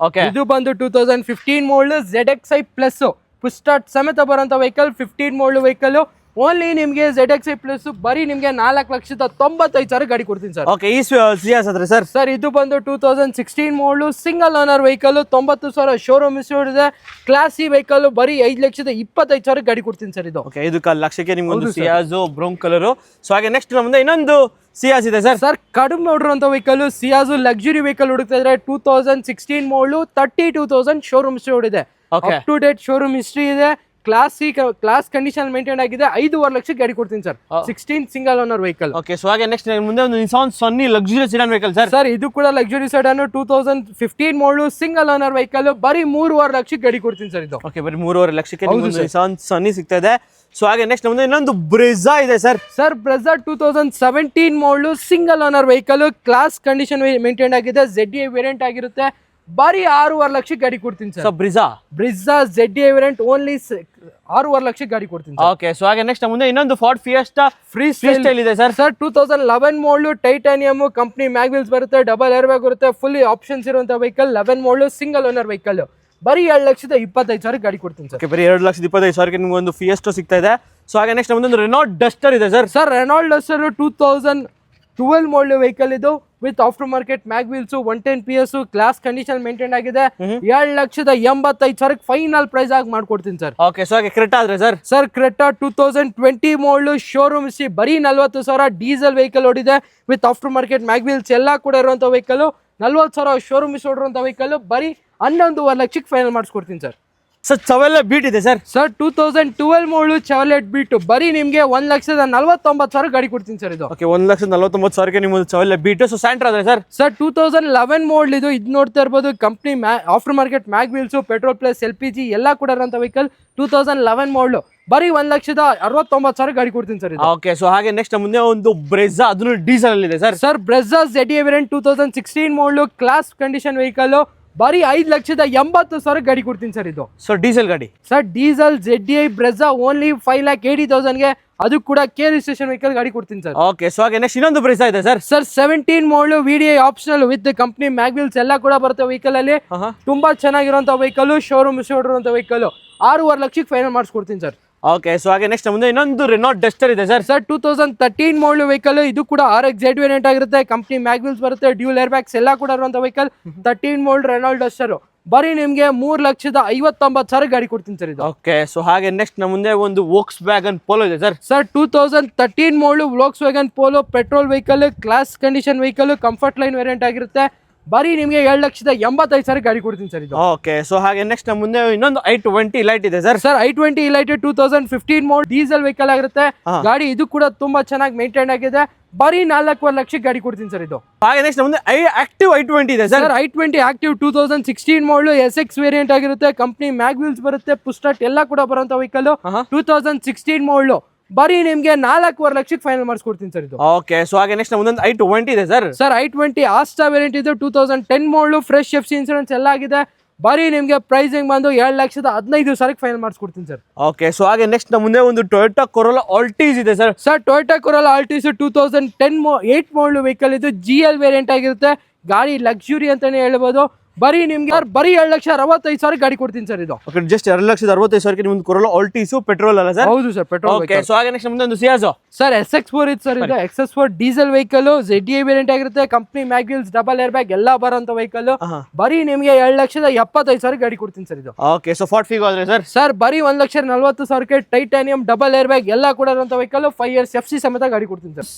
ಇದು ಬಂದು 2015 ಮಾಡಲ್ ZXi ಪ್ಲಸ್ ಪುಷ್ ಸ್ಟಾರ್ಟ್ ಸಮೇತ ಬರುವಂತ ವೆಹಿಕಲ್, 15 ಮಾಡಲ್ ವೆಹಿಕಲ್, ಓನ್ಲಿ ನಿಮ್ಗೆ ZXi ಪ್ಲಸ್ ಬರೀ ನಿಮ್ಗೆ 4,95,000 ಗಾಡಿ ಕೊಡ್ತೀನಿ ಸರ್. ಓಕೆ. ಈ ಸಿಯಾಸ್ ಆದ್ರೆ ಸರ್? ಸರ್ ಇದು ಬಂದು 2016 model single owner vehicle, 90,000 showroom history ಇದೆ, ಕ್ಲಾಸಿ ವೆಹಿಕಲ್, ಬರೀ 5,25,000 ಗಾಡಿ ಕೊಡ್ತೀನಿ ಸರ್ ಇದು. ಓಕೆ. ಇದು 1 ಲಕ್ಷಕ್ಕೆ ನಿಮ್ಗೆ ಒಂದು ಸಿಯಾಸ್ ಬ್ರೌನ್ ಕಲರ್. ಸೊ ಹಾಗೆ ನೆಕ್ಸ್ಟ್ ನಮ್ದು ಇನ್ನೊಂದು ಸಿಯಾಸ್ ಇದೆ ಸರ್. ಸರ್ ಕಡಿಮೆ ನೋಡಿರುವಂತ ವೆಹಿಕಲ್ ಸಿಯಾಸ್ ಲಕ್ಸುರಿ ವೆಹಿಕಲ್ ಹುಡುಕ್ತಾ ಇದ್ರೆ 2016 ಮಾಡಲ್ 32,000 ಶೋರೂಮ್ ಹಿಸ್ಟ್ರಿ ಇದೆ, Okay. Up to date showroom history ಇದೆ, ಕ್ಲಾಸ್ ಕಂಡೀಷನ್ ಮೇಂಟೈನ್ ಆಗಿದೆ. 5.5 ಲಕ್ಷಕ್ಕೆ ಗಾಡಿ ಕೊಡ್ತೀನಿ sir. 16 single owner vehicle. Okay, so ಹಾಗೆ ನೆಕ್ಸ್ಟ್ ಮುಂದೆ ಒಂದು Nissan Sunny luxury sedan vehicle sir. Sir ಇದು ಕೂಡ ಲಕ್ಸುರಿ ಸೆಡಾನ್ 2015 ಮಾಡಲು ಸಿಂಗಲ್ ಓನರ್ ವೆಹಿಕಲ್. ಬರೀ 3.5 ಲಕ್ಷಕ್ಕೆ ಗಾಡಿ ಕೊಡ್ತೀನಿ ಸರ್ ಇದು. ಓಕೆ, ಬರೀ 3.5 ಲಕ್ಷಕ್ಕೆ ನಿಸಾನ್ ಸನ್ನಿ ಸಿಗ್ತಾ ಇದೆ. ಸೊ ಹಾಗೆ ನೆಕ್ಸ್ಟ್ ಮುಂದೆ ಇನ್ನೊಂದು ಬ್ರೆಜಾ ಇದೆ ಸರ್. ಸರ್ ಬ್ರೆಜಾ 2017 ಮಾಡಲು single owner vehicle, class condition maintain ಆಗಿದೆ, ZDI ವೇರಿಯಂಟ್ ಆಗಿರುತ್ತೆ. ಬರೀ 6.5 ಲಕ್ಷಕ್ಕೆ ಗಾಡಿ ಕೊಡ್ತೀನಿ sir. Brezza ZDI variant only 6.5 ಲಕ್ಷಕ್ಕೆ ಗಾಡಿ ಕೊಡ್ತೀನಿ. ಓಕೆ, ಸೊ ಹಾಗೆ ನೆಕ್ಸ್ಟ್ ಮುಂದೆ ಇನ್ನೊಂದು ಫಾರ್ಡ್ ಫಿಯೆಸ್ಟಾ ಫ್ರೀ ಸ್ಟೈಲ್ ಇದೆ ಸರ್. 2011 ಮಾಡಲು ಟೈಟಾನಿಯಮ್ ಕಂಪನಿ ಮ್ಯಾಗ್ವಿಲ್ಸ್ ಬರುತ್ತೆ, ಡಬಲ್ ಏರ್ ಬ್ಯಾಗ್ ಬರುತ್ತೆ, ಫುಲ್ಲಿ ಆಪ್ಷನ್ಸ್ ಇರುವಂತ ವೆಹಿಕಲ್. 11 ಮಾಡಲು ಸಿಂಗಲ್ ಓನರ್ ವೆಹಿಕಲ್. ಬರೀ 2,25,000 ಗಾಡಿ ಕೊಡ್ತೀನಿ ಸರ್. ಬರೀ 2,25,000 ನಿಮ್ಗೆ ಒಂದು ಫಿಯೆಸ್ಟೋ ಸಿಗ್ತಾ ಇದೆ. ಸೊ ಹಾಗೆ ನೆಕ್ಸ್ಟ್ ಒಂದು ರೆನಾಲ್ಟ್ ಡಸ್ಟರ್ ಇದೆ sir. Renault Duster 2012 model vehicle ಇದು, with after market mag wheels, 110 PS, class condition maintain ಆಗಿದೆ. 2,85,000 ಫೈನಲ್ ಪ್ರೈಸ್ ಆಗಿ ಮಾಡ್ಕೊಡ್ತೀನಿ ಸರ್. ಓಕೆ, ಸೊ ಹಾಗೆ ಕ್ರೆಟಾ ಆದ್ರೆ ಸರ್ ಕ್ರೆಟಾ 2020 ಮಾಡಲ್ ಶೋರೂಮ್ ಬರೀ 40,000 ಡೀಸೆಲ್ ವೆಹಿಕಲ್ ಓಡಿದೆ, ವಿತ್ ಆಫ್ಟರ್ ಮಾರ್ಕೆಟ್ ಮ್ಯಾಗ್ವಿಲ್ಸ್ ಎಲ್ಲ ಕೂಡ ಇರುವಂತ ವೆಹಿಕಲ್. 40,000 showroom ಓಡಿರುವಂತ vehicle. ಬರೀ 11.5 ಲಕ್ಷಕ್ಕೆ ಫೈನಲ್ ಮಾಡಿಸ್ಕೊಡ್ತೀನಿ ಸರ್. ಚವೆಲ್ಲೆ ಬೀಟ್ ಇದೆ ಸರ್. 2012 ಮಾಡಲು ಚವೆಲೆಟ್ ಬೀಟ್ ಬರೀ ನಿಮ್ಗೆ 1,49,000 ಗಾಡಿ ಕೊಡ್ತೀನಿ ಸರ್ ಇದು. ಓಕೆ, 1,49,000 ನಿಮ್ಮದು ಚವೆಲ್ಲೆ ಬೀಟ್. ಸೊ ಸ್ಯಾಂಟ್ರಾ ಅದೇ ಸರ್ 2011 ಮಾಡಲ್ ಇದು ನೋಡ್ತಾ ಇರ್ಬೋದು. Company after market mag wheels, petrol plus LPG ಎಲ್ಲ ಕೂಡ ಇರುವಂತ ವೆಹಿಕಲ್. 2011 ಮಾಡಲು ಬರೀ 1,69,000 ಗಾಡಿ ಕೊಡ್ತೀನಿ ಸರ್ ಇದು. ಓಕೆ, ಸೊ ಹಾಗೆ ನೆಕ್ಸ್ಟ್ ಮುಂದೆ ಒಂದು ಬ್ರೆಜಾ, ಅದನ್ನು ಡೀಸೆಲ್ ಅಲ್ಲಿ ಇದೆ ಸರ್ ಬ್ರೆಜಾ ZDI ವೇರಿಯಂಟ್ 2016 ಮಾಡಲು, ಕ್ಲಾಸ್ ಕಂಡೀಷನ್ ವೆಹಿಕಲ್. ಬರೀ 5,80,000 ಗಾಡಿ ಕೊಡ್ತೀನಿ ಸರ್ ಇದು. ಸೊ ಡೀಸೆಲ್ ಗಾಡಿ sir diesel ZDI Brezza only 5,80,000 ಅದು ಕೂಡ ಕೆ ರಿಜಿಸ್ಟ್ರೇಷನ್ ವೆಹಿಕಲ್ ಗಾಡಿ ಕೊಡ್ತೀನಿ ಸರ್. ಓಕೆ, ಸೊ ಹಾಗೆ ನೆಕ್ಸ್ಟ್ ಇನ್ನೊಂದು ಬ್ರೆಜಾ ಇದೆ ಸರ್. 17 ಮಾಡಲು VDI optional with company mag wheels ಎಲ್ಲ ಕೂಡ ಬರುತ್ತೆ ವೆಹಿಕಲ್ ಅಲ್ಲಿ. ತುಂಬಾ ಚೆನ್ನಾಗಿರುವಂತ ವೆಹಿಕಲ್, ಶೋರೂಮ್ ಇರುವಂತ ವೆಹಿಕಲ್. 6.5 ಲಕ್ಷಕ್ಕೆ ಫೈನಲ್ ಮಾಡಿಸ್ಕೊಡ್ತೀನಿ ಸರ್. ಓಕೆ, ಸೊ ಹಾಗೆ ನೆಕ್ಸ್ಟ್ ಮುಂದೆ ಇನ್ನೊಂದು ರೆನಾಲ್ಟ್ ಡಸ್ಟರ್ ಇದೆ ಸರ್. 2013 ಮಾಡಲ್ ವೆಹಿಕಲ್. ಇದು ಕೂಡ RX-Z ವೇರಿಯಂಟ್ ಆಗಿರುತ್ತೆ, ಕಂಪನಿ ಮ್ಯಾಗ್ವಿಲ್ಸ್ ಬರುತ್ತೆ, ಡ್ಯೂಲ್ ಏರ್ ಬ್ಯಾಗ್ಸ್ ಎಲ್ಲ ಕೂಡ ಇರುವಂತ ವೆಹಿಕಲ್. 13 ಮಾಡಲ್ ರೆನಾಲ್ಟ್ ಡಸ್ಟರ್ ಬರೀ ನಿಮ್ಗೆ 3,59,000 ಗಾಡಿ ಕೊಡ್ತೀನಿ ಸರ್ ಇದು. ಓಕೆ, ಸೊ ಹಾಗೆ ನೆಕ್ಸ್ಟ್ ಮುಂದೆ ಒಂದು ವೋಕ್ಸ್ ವ್ಯಾಗನ್ ಪೋಲೋ ಇದೆ ಸರ್. 2013 ಮಾಡಲು Volks wagon polo petrol vehicle, class condition vehicle, comfort line variant ಆಗಿರುತ್ತೆ. ಬರೀ ನಿಮಗೆ 2,85,000 ಗಾಡಿ ಕೊಡ್ತೀನಿ ಸರ್ ಇದು. ಓಕೆ, ಸೊ ಹಾಗೆ ನೆಕ್ಸ್ಟ್ ಮುಂದೆ ಇನ್ನೊಂದು i20 ಲೈಟ್ ಇದೆ ಸರ್. i20 ಲೈಟ್ 2015 ಮಾಡಲ್ ಡೀಸೆಲ್ ವೆಹಿಕಲ್ ಆಗಿರುತ್ತೆ ಗಾಡಿ. ಇದು ಕೂಡ ತುಂಬಾ ಚೆನ್ನಾಗಿ ಮೇಂಟೈನ್ ಆಗಿದೆ. ಬರೀ 4.5 ಲಕ್ಷಕ್ಕೆ ಗಾಡಿ ಕೊಡ್ತೀನಿ ಸರ್ ಇದು. ಹಾಗೆ ನೆಕ್ಸ್ಟ್ ಮುಂದೆ ಆಕ್ಟಿವ್ i20 ಇದೆ ಸರ್. i20 ಆಕ್ಟಿವ್ 2016 ಮಾಡಲು SX ವೇರಿಯಂಟ್ ಆಗಿರುತ್ತೆ, ಕಂಪನಿ ಮ್ಯಾಗ್ವಿಲ್ಸ್ ಬರುತ್ತೆ, ಪುಸ್ಟಾಟ್ ಎಲ್ಲ ಕೂಡ ಬರುವಂತ ವೆಹಿಕಲ್. 2016 ಮಾಡಲು ಬರೀ ನಿಮ್ಗೆ 4.5 ಲಕ್ಷಕ್ಕೆ ಫೈನಲ್ ಮಾಡಿಸ್ಕೊಡ್ತೀನಿ ಸರ್ ಇದು. ಓಕೆ, ಸೊ ಹಾಗೆ ನೆಕ್ಸ್ಟ್ ಮುಂದೊಂದು i20 ಇದೆ ಸರ್. i20 ಆಸ್ಟಾ ವೇರಿಯಂಟ್ ಇದು 2010 ಮಾಡಲು, ಫ್ರೆಶ್ FC ಇನ್ಸೂರೆನ್ಸ್ ಎಲ್ಲ ಆಗಿದೆ. ಬರೀ ನಿಮ್ಗೆ ಪ್ರೈಸಿಂಗ್ ಬಂದು 2,15,000 ಫೈನಲ್ ಮಾಡಿಸ್ಕೊಡ್ತೀನಿ ಸರ್. ಓಕೆ, ಸೊ ಹಾಗೆ ನೆಕ್ಸ್ಟ್ ಮುಂದೆ ಒಂದು ಟೊಯೋಟಾ ಕೊರೋಲಾ ಆಲ್ಟೀಸ್ ಇದೆ ಸರ್. ಟೊಯೋಟಾ ಕೊರೋಲಾ ಆಲ್ಟೀಸ್ 2008 ಮಾಡಲು ವೆಹಿಕಲ್ ಇದು. GL ವೇರಿಯಂಟ್ ಆಗಿರುತ್ತೆ ಗಾಡಿ, ಲಕ್ಸುರಿ ಅಂತಾನೆ ಹೇಳ್ಬೋದು. ಬರೀ ನಿಮ್ಗೆ ಬರೀ 2,65,000 ಗಾಡಿ ಕೊಡ್ತೀನಿ ಸರ್ ಇದು. ಓಕೆ, ಜಸ್ಟ್ 2,65,000 ನಿಮ್ಗೆ ಕೊರೋಲಾ ಆಲ್ಟೀಸ್ ಪೆಟ್ರೋಲ್ ಅಲ್ಲ ಸರ್? ಹೌದು ಸರ್, ಪೆಟ್ರೋಲ್. ಓಕೆ, ಸೊ ಹಾಗೆ ನೆಕ್ಸ್ಟ್ ಮುಂದೆ ಒಂದು ಸಿಯಾಜೋ ಸರ್ SX4 ಇದೆ ಸರ್ ಇದು. XS4 diesel vehicle, ZDI variant ಆಗಿರುತ್ತೆ, company mag wheels, double air bag ಎಲ್ಲ ಬರೋಂತ ವೆಹಿಕಲ್. ಬರೀ ನಿಮ್ಗೆ 2,75,000 ಗಾಡಿ ಕೊಡ್ತೀನಿ ಸರ್ ಇದು. ಓಕೆ, ಸೊ ಫಾರ್ಡ್ ಫಿಗೋ ಆದ್ರೆ ಸರ್ ಬರೀ 1,40,000 ಟೈಟಾನಿಯಂ ಡಬಲ್ ಏರ್ ಬ್ಯಾಗ್ ಎಲ್ಲ ಕೂಡ ಇರುವಂತ ವೆಹಿಕಲ್. 5 years FC ಸಮೇತ ಗಾಡಿ ಕೊಡ್ತೀನಿ ಸರ್.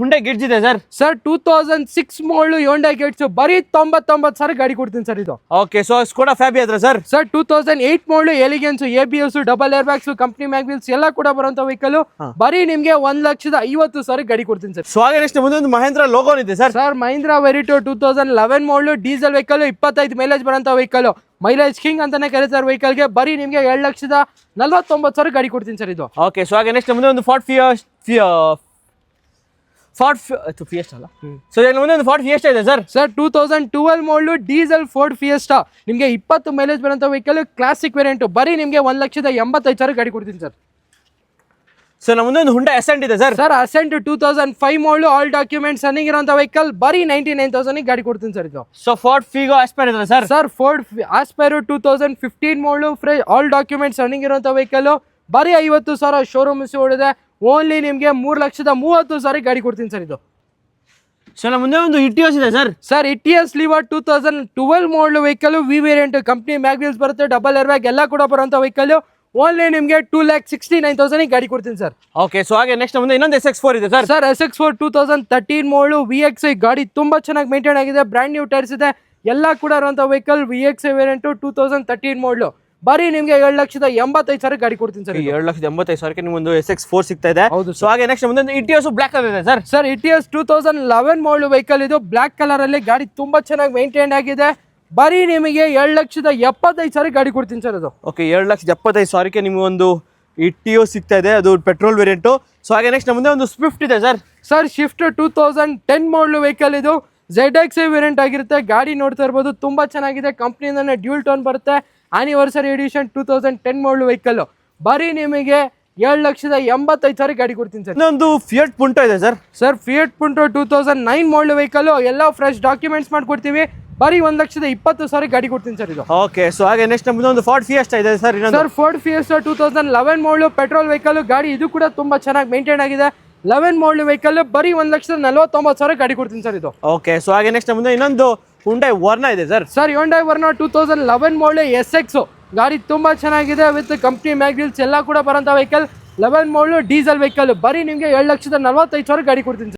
ಹುಂಡೈ ಗೆಟ್ಸ್ ಇದೆ ಸರ್. 2006 ಮಾಡಲು ಹೋಂಡಾ ಗೆಟ್ಸ್ ಬರೀ 99,000 ಗಾಡಿ ಕೊಡ್ತೀನಿ ಸರ್ ಇದು. ಓಕೆ, ಸೊ ಸ್ಕೋಡಾ ಫ್ಯಾಬಿ ಆದ್ರೆ ಸರ್. 2008 ಮಾಡಲು elegance, ABS, double air bags, company mag wheels ಎಲ್ಲ ಕೂಡ ಬರುವಂತ ವೆಹಿಕಲ್. ಬರೀ ನಿಮ್ಗೆ 1,50,000 ಗಾಡಿ ಕೊಡ್ತೀನಿ ಸರ್. ಸೊ ಹಾಗೆ ನೆಕ್ಸ್ಟ್ ಮುಂದೆ ಒಂದು ಮಹೇಂದ್ರ ಲೋಗೋನ್ ಇದೆ ಸರ್. ಮಹೀಂದ್ರಾ ವೆರಿಟೋ 2011 ಮಾಡಲು ಡೀಸೆಲ್ ವೆಹಿಕಲ್, 25 ಮೈಲೇಜ್ ಬರುವಂತ ವೆಹಿಕಲ್. ಮೈಲೇಜ್ ಕಿಂಗ್ ಅಂತಾನೆ ಕರೀತಾರೆ ವೆಹಿಕಲ್ಗೆ. ಬರೀ ನಿಮ್ಗೆ 2,49,000 ಗಾಡಿ ಕೊಡ್ತೀನಿ ಸರ್ ಇದು. ಓಕೆ, ಸೊ ಹಾಗೆ ನೆಕ್ಸ್ಟ್ ಮುಂದೆ ಒಂದು ಫಾರ್ಡ್ ಫಿಯೆಸ್ಟಾ ಅಲ್ಲ. ಸೊ ಮುಂದೆ ಒಂದು ಫಾರ್ಡ್ ಫಿಯೆಸ್ಟಾ ಇದೆ ಸರ್. 2012 ಮಾಡಲು ಡೀಸೆಲ್ ಫೋರ್ಡ್ ಫಿಯೆಸ್ಟಾ ನಿಮ್ಗೆ 20 ಮೈಲೇಜ್ ಬರುವಂತ ವೆಹಿಕಲ್, ಕ್ಲಾಸಿಕ್ ವೇರಿಯಂಟ್. ಬರೀ ನಿಮ್ಗೆ 1,85,000 ಗಾಡಿ ಕೊಡ್ತೀನಿ ಸರ್. ಸೊ ನಮ್ಮ ಮುಂದೆ ಒಂದು ಹುಂಡಾ ಅಸೆಂಟ್ ಇದೆ ಸರ್. ಅಸೆಂಟ್ 2005 ಮಾಡಲು, ಆಲ್ ಡಾಕ್ಯುಮೆಂಟ್ಸ್ ರನ್ನಿಂಗ್ ಇರುವಂತ ವೆಹಿಕಲ್. ಬರೀ 99,000 ಗಾಡಿ ಕೊಡ್ತೀನಿ ಸರ್ ಇದು. ಸೊ ಫಾರ್ಡ್ ಫಿಗೋ ಆಸ್ಪೈರ್ ಇದೆ ಸರ್. ಫೋರ್ಡ್ ಆಸ್ಪೈರ್ 2015 ಮಾಡಲು, ಆಲ್ ಡಾಕ್ಯುಮೆಂಟ್ಸ್ ರನ್ನಿಂಗ್ ಇರುವಂತ ವೆಹಿಕಲ್. ಬರೀ 50,000 ಶೋರೂಮ್ ಓಡಿದೆ. ಓನ್ಲಿ ನಿಮ್ಗೆ 3,30,000 ಗಾಡಿ ಕೊಡ್ತೀನಿ ಸರ್ ಇದು. ಸೊ ನಮ್ಮ ಮುಂದೆ ಒಂದು ಇಟಿಯೋಸ್ ಇದೆ sir. Etios Liva 2012 model vehicle, V variant, company mag wheels ಬರುತ್ತೆ, ಡಬಲ್ ಏರ್ ಬ್ಯಾಗ್ ಎಲ್ಲ ಕೂಡ ಬರುವಂತ ವೆಹಿಕಲ್. ಓನ್ಲಿ ನಿಮ್ಗೆ 2,69,000 ಗಾಡಿ ಕೊಡ್ತೀನಿ ಸರ್. ಓಕೆ, ಸೊ ಹಾಗೆ ನೆಕ್ಸ್ಟ್ ಮುಂದೆ ಇನ್ನೊಂದು SX4 ಇದೆ ಸರ್. SX4 2013 ಮಾಡಲು, VXI ಗಾಡಿ ತುಂಬಾ ಚೆನ್ನಾಗಿ ಮೇಂಟೈನ್ ಆಗಿದೆ, ಬ್ರ್ಯಾಂಡ್ ನ್ಯೂ ಟೈರ್ಸ್ ಇದೆ, ಎಲ್ಲ ಕೂಡ ಇರುವಂತ ವೆಹಿಕಲ್. VXI ವೇರಿಯಂಟ್ 2013 ಮಾಡಲು. ಬರೀ ನಿಮ್ಗೆ 7,85,000 ಗಾಡಿ ಕೊಡ್ತೀನಿ ಸರ್. 7,85,000 ನಿಮ್ಗೊಂದು SX4 ಸಿಗ್ತಾ ಇದೆ. ಹೌದು ಸೊ ಹಾಗೆ ನೆಕ್ಸ್ಟ್ ಮುಂದೆ ಇಟಿಯೋಸ್ ಬ್ಲಾಕ್ ಕಲರ್ ಇದೆ ಸರ್. ಸರ್ ಇಟಿಎಸ್ 2011 ಮಾಡಲ್ ವೆಹಿಕಲ್ ಇದು, ಬ್ಲಾಕ್ ಕಲರ್ ಅಲ್ಲಿ ಗಾಡಿ ತುಂಬಾ ಚೆನ್ನಾಗಿ ಮೇಂಟೈನ್ ಆಗಿದೆ. ಬರೀ ನಿಮಗೆ 7,75,000 ಗಾಡಿ ಕೊಡ್ತೀನಿ ಸರ್ ಅದು. ಓಕೆ, 7,75,000 ನಿಮ್ಗೊಂದು ಇಟಿಯೋ ಸಿಗ್ತಾ ಇದೆ, ಅದು ಪೆಟ್ರೋಲ್ ವೇರಿಯಂಟು. ಸೊ ಹಾಗೆ ನೆಕ್ಸ್ಟ್ ಮುಂದೆ ಒಂದು ಸ್ವಿಫ್ಟ್ ಇದೆ ಸರ್. ಸರ್ ಶಿಫ್ಟ್ 2010 ಮಾಡಲ್ ವೆಹಿಕಲ್ ಇದು, ZXA ವೇರಿಯಂಟ್ ಆಗಿರುತ್ತೆ. ಗಾಡಿ ನೋಡ್ತಾ ಇರ್ಬೋದು, ತುಂಬಾ ಚೆನ್ನಾಗಿದೆ. ಕಂಪ್ನಿಯಿಂದಾನೆ ಡ್ಯೂಲ್ ಟೋನ್ ಬರುತ್ತೆ, ಆನಿವರ್ಸರಿ ಎಡಿಷನ್ 2010 ಮಾಡಲ್ ವೆಹಿಕಲ್. ಬರೀ ನಿಮಗೆ 7,85,000 ಗಾಡಿ ಕೊಡ್ತೀನಿ ಸರ್. ಇನ್ನೊಂದು ಫಿಯಟ್ ಪುಂಟೋ ಇದೆ ಸರ್. ಸರ್ ಫಿಯಟ್ ಪುಂಟೋ 2009 ಮಾಡಲ್ ವೆಹಿಕಲ್, ಎಲ್ಲ ಫ್ರೆಶ್ ಡಾಕ್ಯುಮೆಂಟ್ಸ್ ಮಾಡ್ಕೊಡ್ತೀವಿ. ಬರೀ 1,20,000 ಗಾಡಿ ಕೊಡ್ತೀನಿ ಸರ್ ಇದು. ಓಕೆ, ಸೊ ಹಾಗೆ ನೆಕ್ಸ್ಟ್ ನಮ್ದು ಒಂದು ಫಾರ್ಡ್ ಫಿಯೆಸ್ಟಾ ಇದೆ ಸರ್. ಸರ್ ಫೋರ್ಡ್ ಫಿಯೆಸ್ಟಾ 2011 ಮಾಡಲ್ ಪೆಟ್ರೋಲ್ ವೆಹಿಕಲ್ ಗಾಡಿ, ಇದು ಕೂಡ ತುಂಬಾ ಚೆನ್ನಾಗಿ ಮೇಂಟೈನ್ ಆಗಿದೆ. 11 ಮಾಡಲ್ ವೆಹಿಕಲ್, ಬರೀ 1,49,000 ಗಾಡಿ ಕೊಡ್ತೀನಿ ಸರ್ ಇದು. ಓಕೆ, ಸೊ ಹಾಗೆ ನೆಕ್ಸ್ಟ್ ಮುಂದೆ ಇನ್ನೊಂದು ಹುಂಡೈ ವರ್ನಾ ಇದೆ ಸರ್. ಸರ್ ಹ್ಯುಂಡೈ ವರ್ನಾ 2011 ಮಾಡಲ್ SX ಗಾಡಿ ತುಂಬಾ ಚೆನ್ನಾಗಿದೆ, ವಿತ್ ಕಂಪ್ನಿ ಮ್ಯಾಗ್ರಿಲ್ಸ್ ಎಲ್ಲ ಕೂಡ ಬರೋಂಥ ವೆಹಿಕಲ್. 11 ಮಾಡಲ್ ಡೀಸೆಲ್ ವೆಹಿಕಲ್, ಬರೀ ನಿಮಗೆ 7,45,000 ಗಾಡಿ ಕೊಡ್ತೀನಿ ಸರ್.